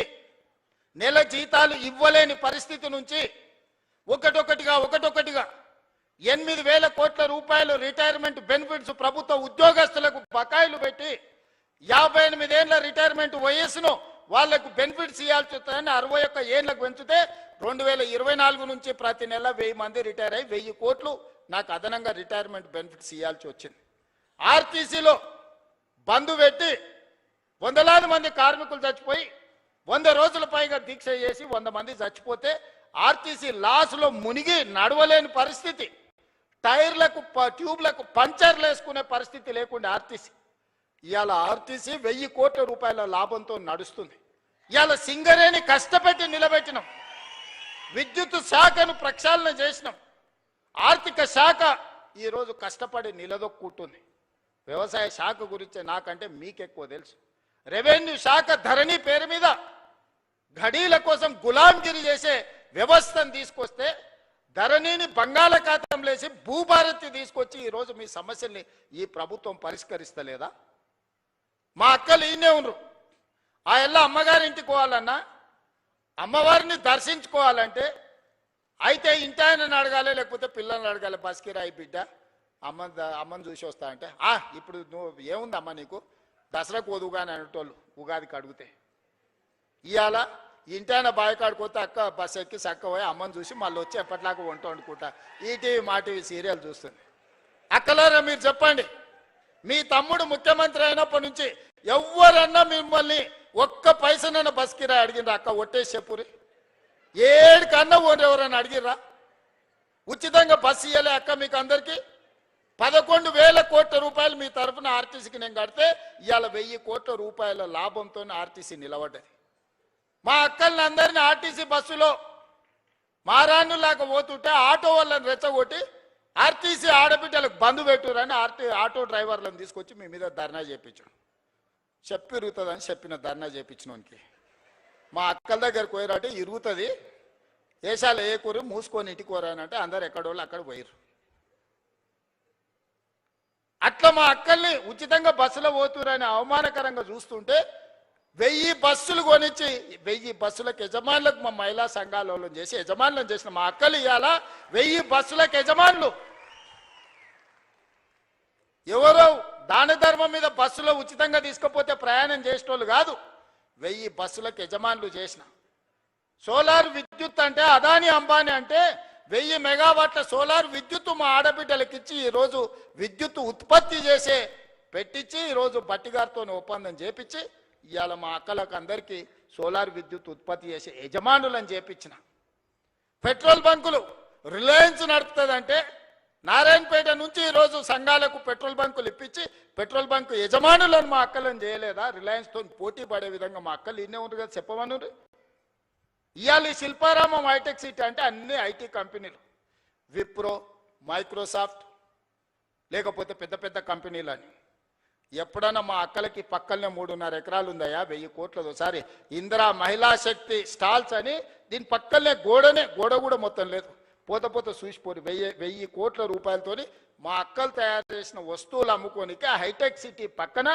నెల జీతాలు ఇవ్వలేని పరిస్థితి నుంచి ఒకటొకటిగా 8,000 కోట్ల రూపాయలు రిటైర్మెంట్ బెనిఫిట్స్ ప్రభుత్వ ఉద్యోగస్తులకు బకాయిలు పెట్టి 58 ఏళ్ల రిటైర్మెంట్ వయస్సును వాళ్లకు బెనిఫిట్స్ ఇవ్వాల్సి వస్తుందని 61 ఏళ్లకు పెంచితే 2024 నుంచి ప్రతి నెల 1000 మంది రిటైర్ అయ్యి 1000 కోట్లు నాకు అదనంగా రిటైర్మెంట్ బెనిఫిట్స్ ఇవ్వాల్సి వచ్చింది. ఆర్టీసీలో బంద్ పెట్టి వందలాది మంది కార్మికులు చచ్చిపోయి 100 రోజుల పైగా దీక్ష చేసి 100 మంది చచ్చిపోతే ఆర్టీసీ లాస్లో మునిగి నడవలేని పరిస్థితి, టైర్లకు ట్యూబ్లకు పంచర్లు వేసుకునే పరిస్థితి లేకుండా ఆర్టీసీ. ఇవాళ ఆర్టీసీ 1000 కోట్ల రూపాయల లాభంతో నడుస్తుంది. ఇవాళ సింగరేణి కష్టపెట్టి నిలబెట్టినాం, విద్యుత్ శాఖను ప్రక్షాళన చేసినాం, ఆర్థిక శాఖ ఈరోజు కష్టపడి నిలదొక్కుంటుంది. వ్యవసాయ శాఖ గురించి నాకంటే మీకెక్కువ తెలుసు. రెవెన్యూ శాఖ ధరణి పేరు మీద ఘడీల కోసం గులాంగిరి చేసే వ్యవస్థను తీసుకొస్తే ధరణిని బంగాళాఖాతంలో వేసి భూభారతి తీసుకొచ్చి ఈరోజు మీ సమస్యల్ని ఈ ప్రభుత్వం పరిష్కరిస్తలేదా? మా అక్కలు ఈయనే ఉన్నారు. ఆ ఎల్ల అమ్మగారింటికి పోవాలన్నా, అమ్మవారిని దర్శించుకోవాలంటే అయితే ఇంటి ఆయనని అడగాలి, లేకపోతే పిల్లల్ని అడగాలి. బస్కిరాయి బిడ్డ అమ్మని చూసి వస్తా అంటే ఇప్పుడు నువ్వు ఏముందమ్మా నీకు, దసరాకు వదువుగాని అనేటోళ్ళు ఉగాదికి అడిగితే. ఇవాళ ఇంటాయన బావికాడిపోతే అక్క బస్ ఎక్కి చక్క పోయి అమ్మని చూసి మళ్ళీ వచ్చి ఎప్పటిలాగా వంట వండుకుంటా ఈటీవీ మా టీవీ సీరియల్ చూస్తుంది. అక్కలారా మీరు చెప్పండి, మీ తమ్ముడు ముఖ్యమంత్రి అయినప్పటి నుంచి ఎవరన్నా మిమ్మల్ని ఒక్క పైసనైనా బస్ కిరాయి అడిగినరా? అక్క ఒట్టేసి చెప్పురి, 7 కన్నా ఎవరైనా అడిగిర్రా? ఉచితంగా బస్సు ఇవ్వలే అక్క మీకు అందరికీ? 11,000 కోట్ల రూపాయలు మీ తరఫున ఆర్టీసీకి నేను కడితే ఇవాళ 1000 కోట్ల రూపాయల లాభంతో ఆర్టీసీ నిలబడ్డది. మా అక్కల్ని అందరినీ ఆర్టీసీ బస్సులో మారాన్నులాగా పోతుంటే ఆటో వాళ్ళని రెచ్చగొట్టి ఆర్టీసీ ఆడబిడ్డలకు బంధు పెట్టురని ఆటో డ్రైవర్లను తీసుకొచ్చి మీ మీద ధర్నా చేయించాం. చెప్పి ఇరుగుతుందని చెప్పిన ధర్నా చేయించినోనికి మా అక్కల దగ్గరకు పోయారంటే ఇరుగుతుంది, దేశాలు ఏ కూర మూసుకొని ఇంటికి పోరానంటే అందరు ఎక్కడోళ్ళు అక్కడ పోయారు. అట్లా మా అక్కల్ని ఉచితంగా బస్సులో పోతురని అవమానకరంగా చూస్తుంటే 1000 బస్సులు కొనిచ్చి 1000 బస్సులకు యజమానులకు మా మహిళా సంఘాలలో చేసి యజమానులను చేసిన మా అక్కలు ఇవాళ 1000 బస్సులకు యజమానులు. ఎవరో దాన ధర్మం మీద బస్సులో ఉచితంగా తీసుకపోతే ప్రయాణం చేసేటోళ్ళు కాదు, 1000 బస్సులకు యజమానులు చేసిన. సోలార్ విద్యుత్ అంటే అదాని అంబానీ అంటే 1000 మెగావాట్ల సోలార్ విద్యుత్ మా ఆడబిడ్డలకు ఇచ్చి ఈరోజు విద్యుత్ ఉత్పత్తి చేసే పెట్టించి ఈరోజు బట్టిగారితో ఒప్పందం చేపించి ఇవాళ మా అక్కలకు అందరికీ సోలార్ విద్యుత్ ఉత్పత్తి చేసే యజమానులను చేపించిన. పెట్రోల్ బంకులు రిలయన్స్ నడుపుతుందంటే నారాయణపేట నుంచి ఈరోజు సంఘాలకు పెట్రోల్ బంకులు ఇప్పించి పెట్రోల్ బంకు యజమానులను మా అక్కలను చేయలేదా? రిలయన్స్తో పోటీ పడే విధంగా మా అక్కలు ఇన్నే ఉంది కదా, చెప్పమను. ఇవాళ శిల్పారామం హైటెక్ సిటీ అంటే అన్ని ఐటీ కంపెనీలు, విప్రో, మైక్రోసాఫ్ట్, లేకపోతే పెద్ద పెద్ద కంపెనీలు అని. ఎప్పుడన్నా మా అక్కలకి పక్కనే 3.5 ఎకరాలు ఉందయా, 1000 కోట్లది. ఒకసారి ఇందిరా మహిళా శక్తి స్టాల్స్ అని దీని పక్కనే గోడ కూడా మొత్తం లేదు, పోత చూసిపోరు. 1000 కోట్ల రూపాయలతోని మా అక్కలు తయారు చేసిన వస్తువులు అమ్ముకోనికి హైటెక్ సిటీ పక్కన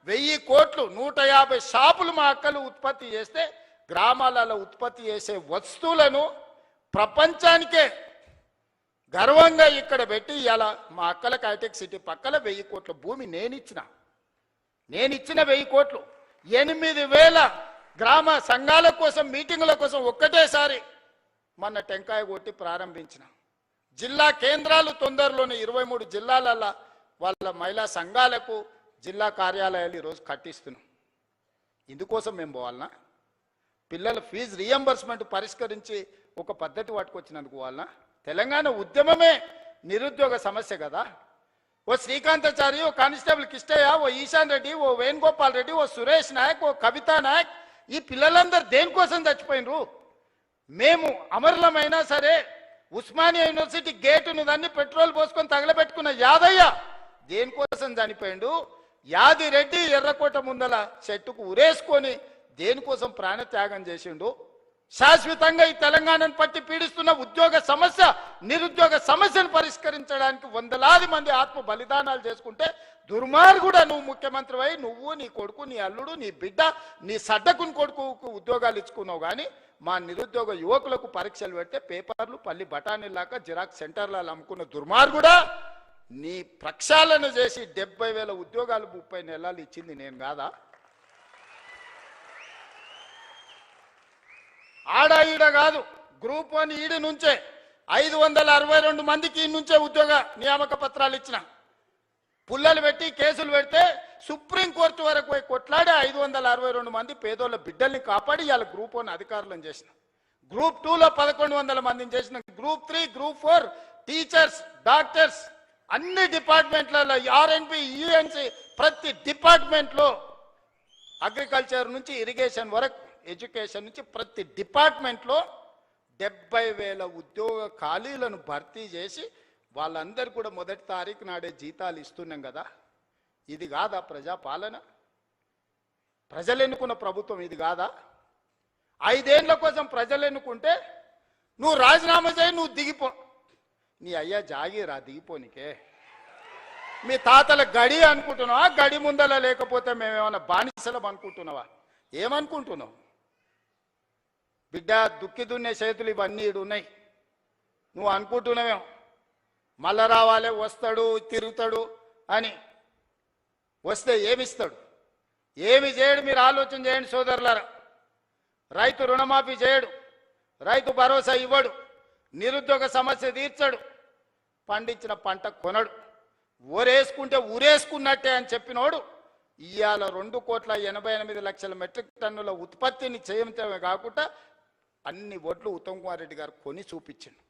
1000 కోట్లు 150 షాపులు మా అక్కలు ఉత్పత్తి చేస్తే గ్రామాలలో ఉత్పత్తి చేసే వస్తువులను ప్రపంచానికే గర్వంగా ఇక్కడ పెట్టి ఇలా మా అక్కలకు హైటెక్ సిటీ పక్కన 1000 కోట్ల భూమి నేనిచ్చిన 1000 కోట్లు 8000 గ్రామ సంఘాల కోసం మీటింగుల కోసం ఒక్కటేసారి మొన్న టెంకాయ కొట్టి ప్రారంభించిన. జిల్లా కేంద్రాలు తొందరలోనే 23 జిల్లాలలో వాళ్ళ మహిళా సంఘాలకు జిల్లా కార్యాలయాలు ఈరోజు కట్టిస్తున్నాం. ఇందుకోసం మేము పోవాలనా? పిల్లల ఫీజు రీఎంబర్స్మెంట్ పరిష్కరించి ఒక పద్ధతి పట్టుకొచ్చినందుకు పోవాలనా? తెలంగాణ ఉద్యమమే నిరుద్యోగ సమస్య కదా. ఓ శ్రీకాంతాచారి, ఓ కానిస్టేబుల్ కిష్టయ్య, ఓ ఈశాన్ రెడ్డి, ఓ వేణుగోపాల్ రెడ్డి, ఓ సురేష్ నాయక్, ఓ కవితా నాయక్, ఈ పిల్లలందరూ దేనికోసం చచ్చిపోయినరు? మేము అమరులమైనా సరే ఉస్మానియా యూనివర్సిటీ గేటును దాన్ని పెట్రోల్ పోసుకొని తగలబెట్టుకున్న యాదయ్య దేనికోసం చనిపోయిండు? యాదిరెడ్డి ఎర్రకోట ముందల చెట్టుకు ఉరేసుకొని దేనికోసం ప్రాణత్యాగం చేసిండు? శాశ్వతంగా ఈ తెలంగాణను పట్టి పీడిస్తున్న ఉద్యోగ సమస్య, నిరుద్యోగ సమస్యను పరిష్కరించడానికి వందలాది మంది ఆత్మ బలిదానాలు చేసుకుంటే దుర్మార్గుడా నువ్వు ముఖ్యమంత్రి అయి నువ్వు, నీ కొడుకు, నీ అల్లుడు, నీ బిడ్డ, నీ సడ్డకుని కొడుకుకు ఉద్యోగాలు ఇచ్చుకున్నావు. కానీ మా నిరుద్యోగ యువకులకు పరీక్షలు పెడితే పేపర్లు పల్లి బఠానీలాగా జిరాక్స్ సెంటర్లలో అమ్ముకున్న దుర్మార్గుడా, నీ ప్రక్షాళన చేసి 70,000 ఉద్యోగాలు 30 నెలలు ఇచ్చింది నేను కాదా? ఆడ ఈడ కాదు, గ్రూప్ 1 ఈడి నుంచే 562 మందికి ఈ నుంచే ఉద్యోగ నియామక పత్రాలు ఇచ్చిన. పుల్లలు పెట్టి కేసులు పెడితే సుప్రీంకోర్టు వరకు పోయి కొట్లాడి 562 మంది పేదోళ్ళ బిడ్డల్ని కాపాడి ఇవాళ గ్రూప్ 1 అధికారులను చేసిన. గ్రూప్ 2లో 1100 మందిని చేసిన. గ్రూప్ 3, గ్రూప్ 4 టీచర్స్, డాక్టర్స్ అన్ని డిపార్ట్మెంట్లలో, ఆర్ఎండ్బి, యుఎన్సి ప్రతి డిపార్ట్మెంట్లో, అగ్రికల్చర్ నుంచి ఇరిగేషన్ వరకు, ఎడ్యుకేషన్ నుంచి ప్రతి డిపార్ట్మెంట్లో 70,000 ఉద్యోగ ఖాళీలను భర్తీ చేసి వాళ్ళందరూ కూడా మొదటి తారీఖు నాడే జీతాలు ఇస్తున్నాం కదా. ఇది కాదా ప్రజాపాలన? ప్రజలు ఎన్నుకున్న ప్రభుత్వం ఇది కాదా? 5 ఏళ్ల కోసం ప్రజలు ఎన్నుకుంటే నువ్వు రాజీనామా చేయి, నువ్వు దిగిపో. నీ అయ్యా జాగీరా దిగిపోనికే? మీ తాతల గడి అనుకుంటున్నావా? గడి ముందల లేకపోతే మేమేమన్నా బానిసలం అనుకుంటున్నావా? ఏమనుకుంటున్నావు? బిడ్డ దుక్కి దున్నే చేతులు ఇవన్నీ ఇడు ఉన్నాయి. నువ్వు అనుకుంటున్నావేమో మళ్ళా రావాలి, వస్తాడు, తిరుగుతాడు అని. వస్తే ఏమిస్తాడు? ఏమి చేయడు? మీరు ఆలోచన చేయండి సోదరులారా. రైతు రుణమాఫీ చేయడు, రైతు భరోసా ఇవ్వడు, నిరుద్యోగ సమస్య తీర్చడు, పండించిన పంట కొనడు. ఊరేసుకుంటే ఊరేసుకున్నట్టే అని చెప్పినోడు ఇవాళ 2,88,00,000 మెట్రిక్ టన్నుల ఉత్పత్తిని చేయటమే కాకుండా అన్ని ఒడ్లు ఉత్తమ్ కుమార్ రెడ్డి గారు కొని చూపించిండు.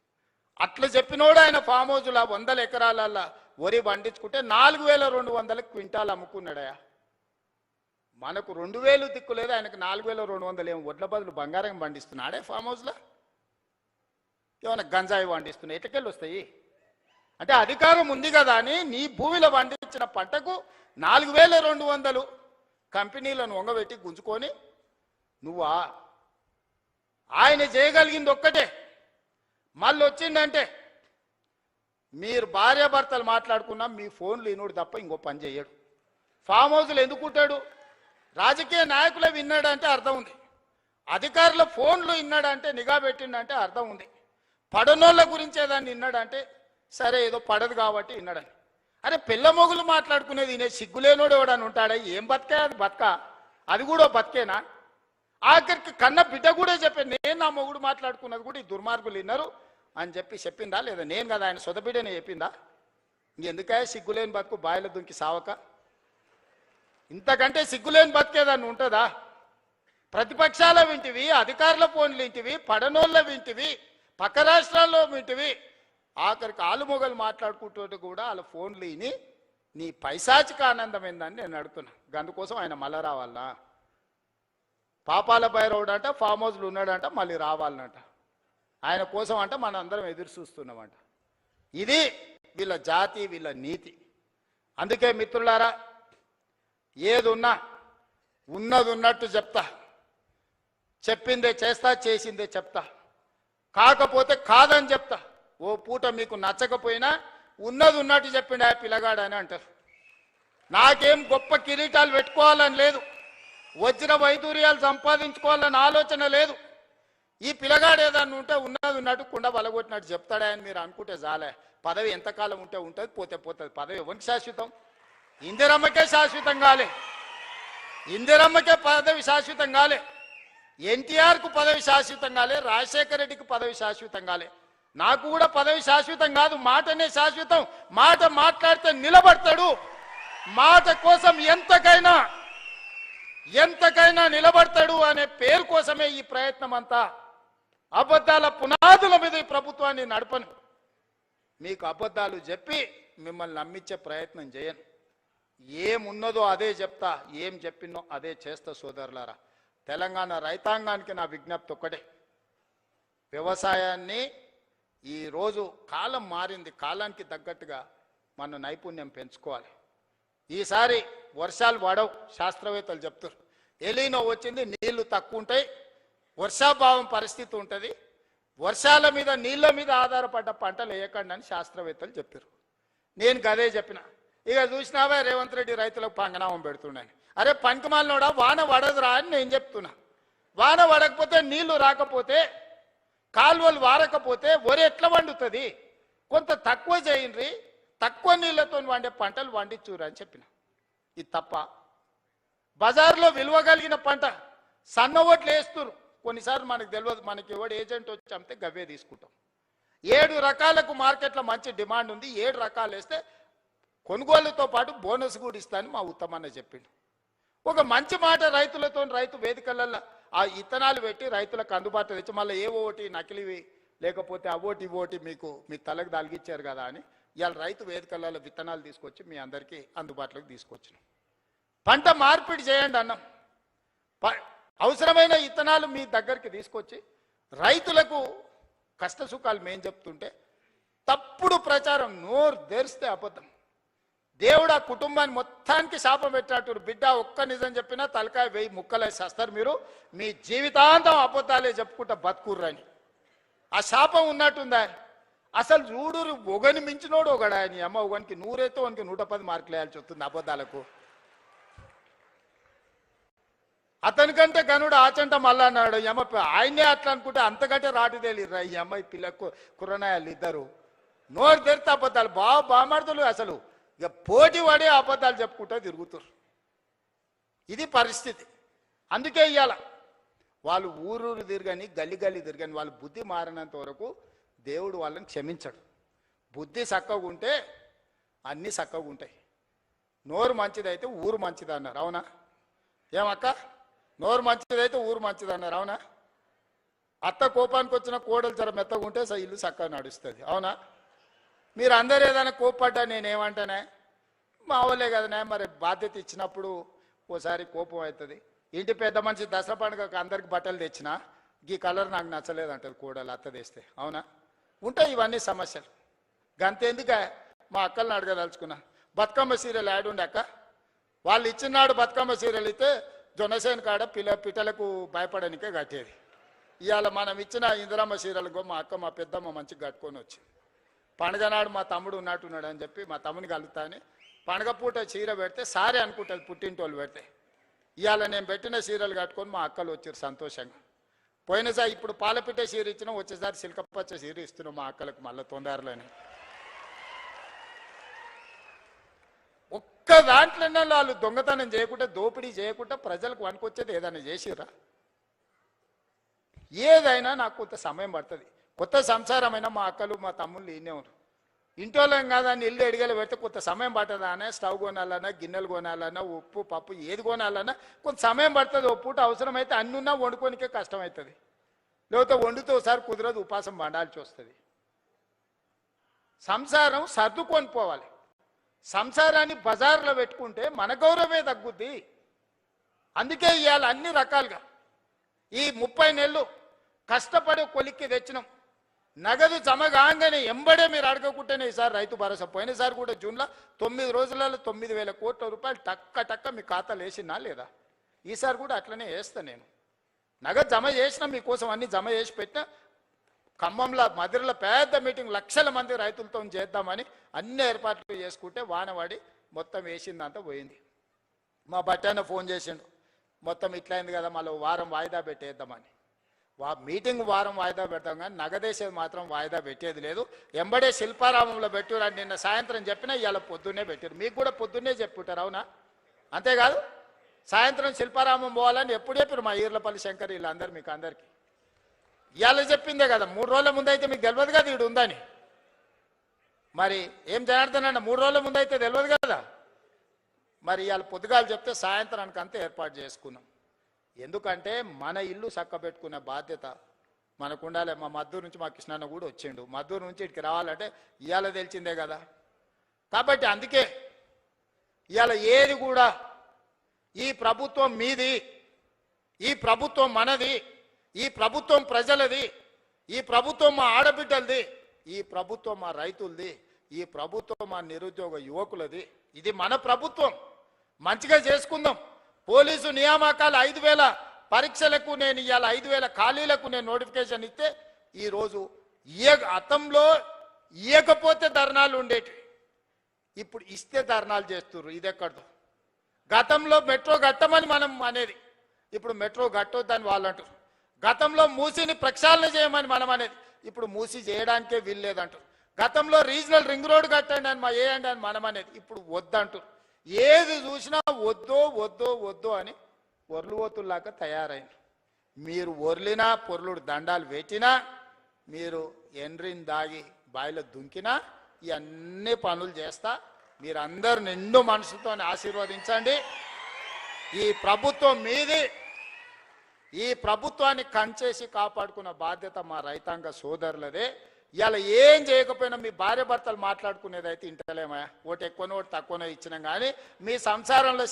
అట్లా చెప్పినోడు ఆయన ఫామ్ హౌస్లో 100 ఎకరాల వరి పండించుకుంటే 4,200 క్వింటాలు అమ్ముకున్నాడయా. మనకు 2,000 దిక్కు లేదు, ఆయనకు 4,200 ఏం వడ్ల బదులు బంగారం పండిస్తున్నాడే ఫామ్ హౌస్లో. ఏమైనా గంజాయి పండిస్తున్నాయి, ఎట్లకెళ్ళి వస్తాయి? అంటే అధికారం ఉంది కదా అని నీ భూమిలో పండించిన పంటకు 4,200 కంపెనీలను వంగబెట్టి గుంజుకొని నువ్వా? ఆయన చేయగలిగింది ఒక్కటే. మళ్ళీ వచ్చిందంటే మీరు భార్యాభర్తలు మాట్లాడుకున్నా మీ ఫోన్లు ఇనుడు తప్ప ఇంకో పని చేయడు. ఫామ్ హౌస్లు ఎందుకుంటాడు? రాజకీయ నాయకులే విన్నాడంటే అర్థం ఉంది, అధికారుల ఫోన్లు విన్నాడంటే, నిఘా పెట్టిండంటే అర్థం ఉంది. పడనోళ్ళ గురించి ఏదాన్ని విన్నాడంటే సరే ఏదో పడదు కాబట్టి విన్నాడని. అరే పిల్ల మొగులు మాట్లాడుకునేది వినే సిగ్గులేనోడు ఎవడని ఉంటాడా? ఏం బతికే అది బతక? అది కూడా బతికేనా? ఆఖరికి కన్న బిడ్డ కూడా చెప్పాను, నేను నా మొగుడు మాట్లాడుకున్నది కూడా ఈ దుర్మార్గులు విన్నారు అని చెప్పిందా లేదా? నేను కదా ఆయన సొదబిడ్డనే చెప్పిందా? ఇంకెందుకే సిగ్గులేని బతుకు బాయిల దుంకి సావక? ఇంతకంటే సిగ్గులేని బతికేదాన్ని ఉంటుందా? ప్రతిపక్షాల వింటివి, అధికారుల ఫోన్లు వింటివి, పడనోళ్ళ వింటివి, పక్క రాష్ట్రాల్లో వింటివి, ఆఖరికి ఆలుమొగలు మాట్లాడుకుంటూ కూడా వాళ్ళ ఫోన్లు విని నీ పైశాచిక ఆనందం ఏందని నేను అడుగుతున్నా. అందుకోసం ఆయన మళ్ళా రావాలనా? పాపాల భైరవుడు అంట ఫామ్ హౌస్లు ఉన్నాడంట, మళ్ళీ రావాలనంట. ఆయన కోసం అంట మనం అందరం ఎదురు చూస్తున్నామంట. ఇది వీళ్ళ జాతి, వీళ్ళ నీతి. అందుకే మిత్రులారా, ఏది ఉన్నా ఉన్నది ఉన్నట్టు చెప్తా, చెప్పిందే చేస్తా, చేసిందే చెప్తా, కాకపోతే కాదని చెప్తా. ఓ పూట మీకు నచ్చకపోయినా ఉన్నది ఉన్నట్టు చెప్పిండు ఆ పిల్లగాడని అంటారు. నాకేం గొప్ప కిరీటాలు పెట్టుకోవాలని లేదు, వజ్ర వైదూర్యాలు సంపాదించుకోవాలని ఆలోచన లేదు. ఈ పిల్లగాడు ఏదన్నా ఉంటే ఉన్నది ఉన్నట్టు కుండ బలగొట్టినట్టు చెప్తాడా అని మీరు అనుకుంటే చాలే. పదవి ఎంతకాలం ఉంటే ఉంటుంది, పోతే పోతుంది. పదవి ఎవరికి శాశ్వతం? ఇందిరమ్మకే శాశ్వతం కాలే, ఇందిరమ్మకే పదవి శాశ్వతం కాలే, ఎన్టీఆర్కు పదవి శాశ్వతం కాలే, రాజశేఖర రెడ్డికి పదవి శాశ్వతం కాలే. నాకు కూడా పదవి శాశ్వతం కాదు, మాటనే శాశ్వతం. మాట మాట్లాడితే నిలబడతాడు, మాట కోసం ఎంతకైనా నిలబడతాడు అనే పేరు కోసమే ఈ ప్రయత్నం అంతా. అబద్ధాల పునాదుల మీద ఈ ప్రభుత్వాన్ని నడపను. మీకు అబద్ధాలు చెప్పి మిమ్మల్ని నమ్మించే ప్రయత్నం చేయను. ఏమున్నదో అదే చెప్తా, ఏం చెప్పినో అదే చేస్తా. సోదరులారా, తెలంగాణ రైతాంగానికి నా విజ్ఞప్తి ఒక్కటే, వ్యవసాయాన్ని ఈరోజు కాలం మారింది, కాలానికి తగ్గట్టుగా మన నైపుణ్యం పెంచుకోవాలి. ఈసారి వర్షాలు పడవు, శాస్త్రవేత్తలు చెప్తారు. ఎలీనో వచ్చింది, నీళ్లు తక్కువ ఉంటాయి, వర్షాభావం పరిస్థితి ఉంటుంది, వర్షాల మీద నీళ్ళ మీద ఆధారపడ్డ పంటలు వేయకండి అని శాస్త్రవేత్తలు చెప్పారు. నేను గదే చెప్పిన. ఇక చూసినావా రేవంత్ రెడ్డి రైతులకు పంగనామం పెడుతున్నాను. అరే పంకమాలనోడా, వాన పడదురా అని నేను చెప్తున్నా. వాన పడకపోతే నీళ్లు రాకపోతే, కాలువలు వారకపోతే వరి ఎట్లా వండుతుంది? కొంత తక్కువ చేయండి, తక్కువ నీళ్లతో వండే పంటలు వండించురు అని చెప్పిన. ఇది తప్ప? బజార్లో విలువ కలిగిన పంట సన్న ఓట్లు వేస్తున్నారు. కొన్నిసార్లు మనకు తెలియదు, మనకి ఎవడు ఏజెంట్ వచ్చి అమ్మితే గవ్వే తీసుకుంటాం. 7 రకాలకు మార్కెట్లో మంచి డిమాండ్ ఉంది, 7 రకాలు వేస్తే కొనుగోలుతో పాటు బోనస్ కూడా ఇస్తానని మా ఉత్తమన్న చెప్పిండు. ఒక మంచి మాట రైతులతో, రైతు వేదికలలో ఆ ఇత్తనాలు పెట్టి రైతులకు అందుబాటులో తెచ్చి మళ్ళీ ఏ ఓటి నకిలివి లేకపోతే అవోటి ఇవోటి మీకు మీ తలకు దాల్గిచ్చారు కదా అని ఇవాళ రైతు వేదికలలో విత్తనాలు తీసుకొచ్చి మీ అందరికీ అందుబాటులోకి తీసుకొచ్చినాం. పంట మార్పిడి చేయండి అన్నాం. అవసరమైన ఇత్తనాలు మీ దగ్గరికి తీసుకొచ్చి రైతులకు కష్ట సుఖాలు మేము చెప్తుంటే తప్పుడు ప్రచారం, నోరు తెరిస్తే అబద్ధం. దేవుడు ఆ కుటుంబాన్ని మొత్తానికి శాపం పెట్టాడు. బిడ్డ ఒక్క నిజం చెప్పినా తలకాయ 1000 ముక్కలే చేస్తారు, మీరు మీ జీవితాంతం అబద్ధాలే చెప్పుకుంటా బతుకుర్రని. ఆ శాపం ఉన్నట్టుందా? అసలు చూడు, ఒకని మించినోడు ఒకడా అని అమ్మ, ఒకనికి 100 అయితే వానికి 110 మార్కులు వేయాల్సి వస్తుంది అబద్ధాలకు. అతనికంటే గనుడు ఆచంట మళ్ళా అన్నాడు. అమ్మ ఆయనే అట్లా అనుకుంటే అంతకంటే రాటు తేలిర్రా ఈ అమ్మాయి పిల్లకు కుర్రనాయాలు ఇద్దరు. నోరు తెరితే అబద్ధాలు, బామార్దులు అసలు ఇక పోటీ పడే అబద్ధాలు చెప్పుకుంటూ తిరుగుతారు. ఇది పరిస్థితి. అందుకే ఇవాళ వాళ్ళు ఊరూరు తిరగని, గల్లి గల్లి తిరగని, వాళ్ళు బుద్ధి మారినంత వరకు దేవుడు వాళ్ళని క్షమించడు. బుద్ధి చక్కగా ఉంటే అన్నీ చక్కగా ఉంటాయి. నోరు మంచిదైతే ఊరు మంచిది అన్నారు, అవునా? ఏమక్క, నోరు మంచిదైతే ఊరు మంచిది అన్నారు, అవునా? అత్త కోపానికి వచ్చిన కోడలు జర మెత్తగా ఉంటే ఇల్లు చక్కగా నడుస్తుంది, అవునా? మీరు అందరు ఏదైనా కోప్పడ్డా నేనేమంటానే, మా వాళ్ళే కదనే, మరి బాధ్యత ఇచ్చినప్పుడు ఓసారి కోపం అవుతుంది. ఇంటి పెద్ద మనిషి దసరా పండుగకు అందరికి బట్టలు తెచ్చినా ఈ కలర్ నాకు నచ్చలేదు అంటది కోడలు, అత్త తెస్తే, అవునా? ఉంటాయి ఇవన్నీ సమస్యలు. గంతెందుకే మా అక్కల్ని అడగదలుచుకున్నా, బతుకమ్మ సీరియల్ యాడ్ ఉండే అక్క, వాళ్ళు ఇచ్చినాడు బతుకమ్మ సీరియల్ అయితే జొన్నసేన కాడ పిట్టలకు భయపడనికే కట్టేది. ఇవాళ మనం ఇచ్చిన ఇందిరమ్మ సీరియల్కో మా అక్క మా పెద్దమ్మ మంచిగా కట్టుకొని వచ్చింది. పండుగ నాడు మా తమ్ముడు ఉన్నట్టున్నాడు అని చెప్పి మా తమ్ముని కలుగుతా అని పండుగ పూట చీర పెడితే సారే అనుకుంటుంది పుట్టింటోళ్ళు పెడితే. ఇవాళ నేను పెట్టిన చీరలు కట్టుకొని మా అక్కలు వచ్చారు సంతోషంగా. పోయినసారి ఇప్పుడు పాలపిట్ట చీర ఇచ్చినాం, వచ్చేసారి సిల్కపచ్చ చీర ఇస్తున్నాం మా అక్కలకు మళ్ళీ తొందరలోనే. ఒక్క దాంట్లోనే వాళ్ళు దొంగతనం చేయకుండా, దోపిడీ చేయకుండా ప్రజలకు వనుకొచ్చేది ఏదైనా చేసిరా? ఏదైనా నాకు కొంత సమయం పడుతుంది. కొత్త సంసారమైనా మా అక్కలు మా తమ్ముళ్ళు ఈయనే ఉన్నారు. ఇంటోళ్ళం కాదా అని ఇల్లు ఎడిగలు పెడితే కొంత సమయం పడుతుందా అనే స్టవ్ కొనాలన్నా గిన్నెలు కొనాలన్నా ఉప్పు పప్పు ఏది కొనాలన్నా కొంత సమయం పడుతుంది. ఒక పూట అవసరమైతే అన్నున్నా వండుకోనికే కష్టమవుతుంది. లేకపోతే వండుతూ ఒకసారి కుదరదు, ఉపాసం పండాల్సి వస్తుంది. సంసారం సర్దుకొని పోవాలి. సంసారాన్ని బజార్లో పెట్టుకుంటే మన గౌరవమే తగ్గుద్ది. అందుకే ఇవాళ అన్ని రకాలుగా ఈ 30 నెలలు కష్టపడి కొలిక్కి తెచ్చినాం. నగదు జమ కాగానే ఎంబడే మీరు అడగకుంటేనే ఈసారి రైతు భరోసా. పోయినసారి కూడా జూన్లో 9 రోజులలో 9,000 కోట్ల రూపాయలు టక్క మీ ఖాతాలు వేసినా లేదా? ఈసారి కూడా అట్లనే వేస్తాను నేను. నగదు జమ చేసినా మీకోసం అన్ని జమ చేసి పెట్టినా. ఖమ్మంలో మధురలో పెద్ద మీటింగ్, లక్షల మంది రైతులతో చేద్దామని అన్ని ఏర్పాట్లు చేసుకుంటే వానవాడి మొత్తం వేసిందంతా పోయింది. మా బట్టాన ఫోన్ చేసిండు, మొత్తం ఇట్లయింది కదా, మళ్ళీ వారం వాయిదా పెట్టేద్దామని. మీటింగ్ వారం వాయిదా పెడతాం కానీ నగదేసేది మాత్రం వాయిదా పెట్టేది లేదు. ఎంబడే శిల్పారామంలో పెట్టారు. నిన్న సాయంత్రం చెప్పినా ఇవాళ పొద్దున్నే పెట్టారు. మీకు కూడా పొద్దున్నే చెప్పుంటారు, అవునా? అంతేకాదు సాయంత్రం శిల్పారామం పోవాలని ఎప్పుడు చెప్పారు మా ఈర్లపల్లి శంకర్ వీళ్ళందరూ మీకు అందరికీ. ఇవాళ చెప్పిందే కదా, 3 రోజుల ముందు అయితే మీకు తెలియదు కదా ఈడు ఉందని. మరి ఏం జనార్దన్ అన్న 3 రోజుల ముందు అయితే తెలియదు కదా. మరి ఇవాళ పొద్దుగాలు చెప్తే సాయంత్రానికి అంతా ఏర్పాటు చేసుకున్నాం. ఎందుకంటే మన ఇల్లు చక్కబెట్టుకునే బాధ్యత మనకు ఉండాలి. మా మద్దూరు నుంచి మా కృష్ణన్న కూడా వచ్చిండు. మద్దూరు నుంచి ఇక్కడికి రావాలంటే ఇవాళ తెలిసిందే కదా. కాబట్టి అందుకే ఇవాళ ఏది కూడా ఈ ప్రభుత్వం మీది, ఈ ప్రభుత్వం మనది, ఈ ప్రభుత్వం ప్రజలది, ఈ ప్రభుత్వం మా ఆడబిడ్డలది, ఈ ప్రభుత్వం మా రైతులది, ఈ ప్రభుత్వం మా నిరుద్యోగ యువకులది. ఇది మన ప్రభుత్వం. మంచిగా చేసుకుందాం. పోలీసు నియామకాలు 5,000 పరీక్షలకు నేను ఇవాళ 5,000 ఖాళీలకు నేను నోటిఫికేషన్ ఇస్తే ఈరోజు గతంలో ఇవ్వకపోతే ధర్నాలు ఉండేవి, ఇప్పుడు ఇస్తే ధర్నాలు చేస్తున్నారు. ఇది ఎక్కడో. గతంలో మెట్రో కట్టమని మనం అనేది, ఇప్పుడు మెట్రో కట్టొద్దని వాళ్ళు అంటారు. గతంలో మూసిని ప్రక్షాళన చేయమని మనం అనేది, ఇప్పుడు మూసి చేయడానికే వీల్లేదంటారు. గతంలో రీజనల్ రింగ్ రోడ్ కట్టండి అని వేయండి అని మనం అనేది, ఇప్పుడు వద్దంటారు. ఏది చూసినా వద్దో అని ఒర్లువోతుల్లాగా తయారైంది. మీరు ఒర్లినా పొర్లుడు దండాలు పెట్టినా, మీరు ఎండ్రిని దాగి బాయిలో దుంకినా ఇవన్నీ పనులు చేస్తా. మీరందరూ నిండు మనసుతో ఆశీర్వదించండి. ఈ ప్రభుత్వం మీది. ఈ ప్రభుత్వాన్ని కంచేసి కాపాడుకున్న బాధ్యత మా రైతాంగ సోదరులదే. ఇవాళ ఏం చేయకపోయినా మీ భార్య భర్తలు మాట్లాడుకునేది అయితే ఇంటలేమయ్యా, ఓటు ఎక్కువనో ఓటు తక్కువనో ఇచ్చినాం కానీ మీ సంసారంలో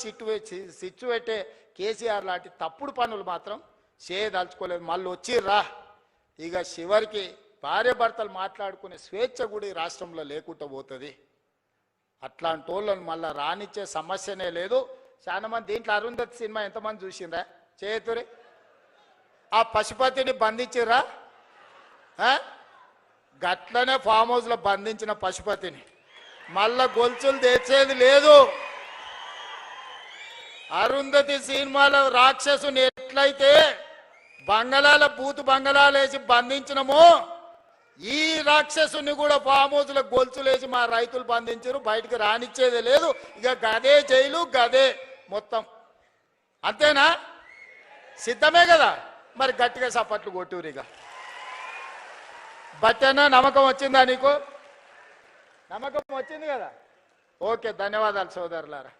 సిచ్చు పెట్టే కేసీఆర్ లాంటి తప్పుడు పనులు మాత్రం చేయదలుచుకోలేదు. మళ్ళీ వచ్చిర్రా ఇక చివరికి భార్య భర్తలు మాట్లాడుకునే స్వేచ్ఛ కూడా ఈ రాష్ట్రంలో లేకుండా పోతుంది. అట్లాంటి వాళ్ళని మళ్ళీ రానిచ్చే సమస్యనే లేదు. చాలా మంది దీంట్లో అరుంధతి సినిమా ఎంతమంది చూసిండ్రా? చేతురి ఆ పశుపతిని బంధించిర్రా? గట్లనే ఫామ్ హౌస్లో బంధించిన పశుపతిని మళ్ళా గొలుసులు తెచ్చేది లేదు. అరుంధతి సినిమాలో రాక్షసుని ఎట్లయితే బంగళాల బంగళాలు వేసి బంధించినమో ఈ రాక్షసుని కూడా ఫామ్ హౌస్లో గొలుసులు వేసి మా రైతులు బంధించారు. బయటికి రానిచ్చేది లేదు. ఇక గదే జైలు గదే మొత్తం. అంతేనా? సిద్ధమే కదా? మరి గట్టిగా సపట్లు కొట్టూరు. ఇక బట్టనా నమ్మకం వచ్చిందా నీకు? నమ్మకం వచ్చింది కదా? ఓకే, ధన్యవాదాలు సోదరులారా.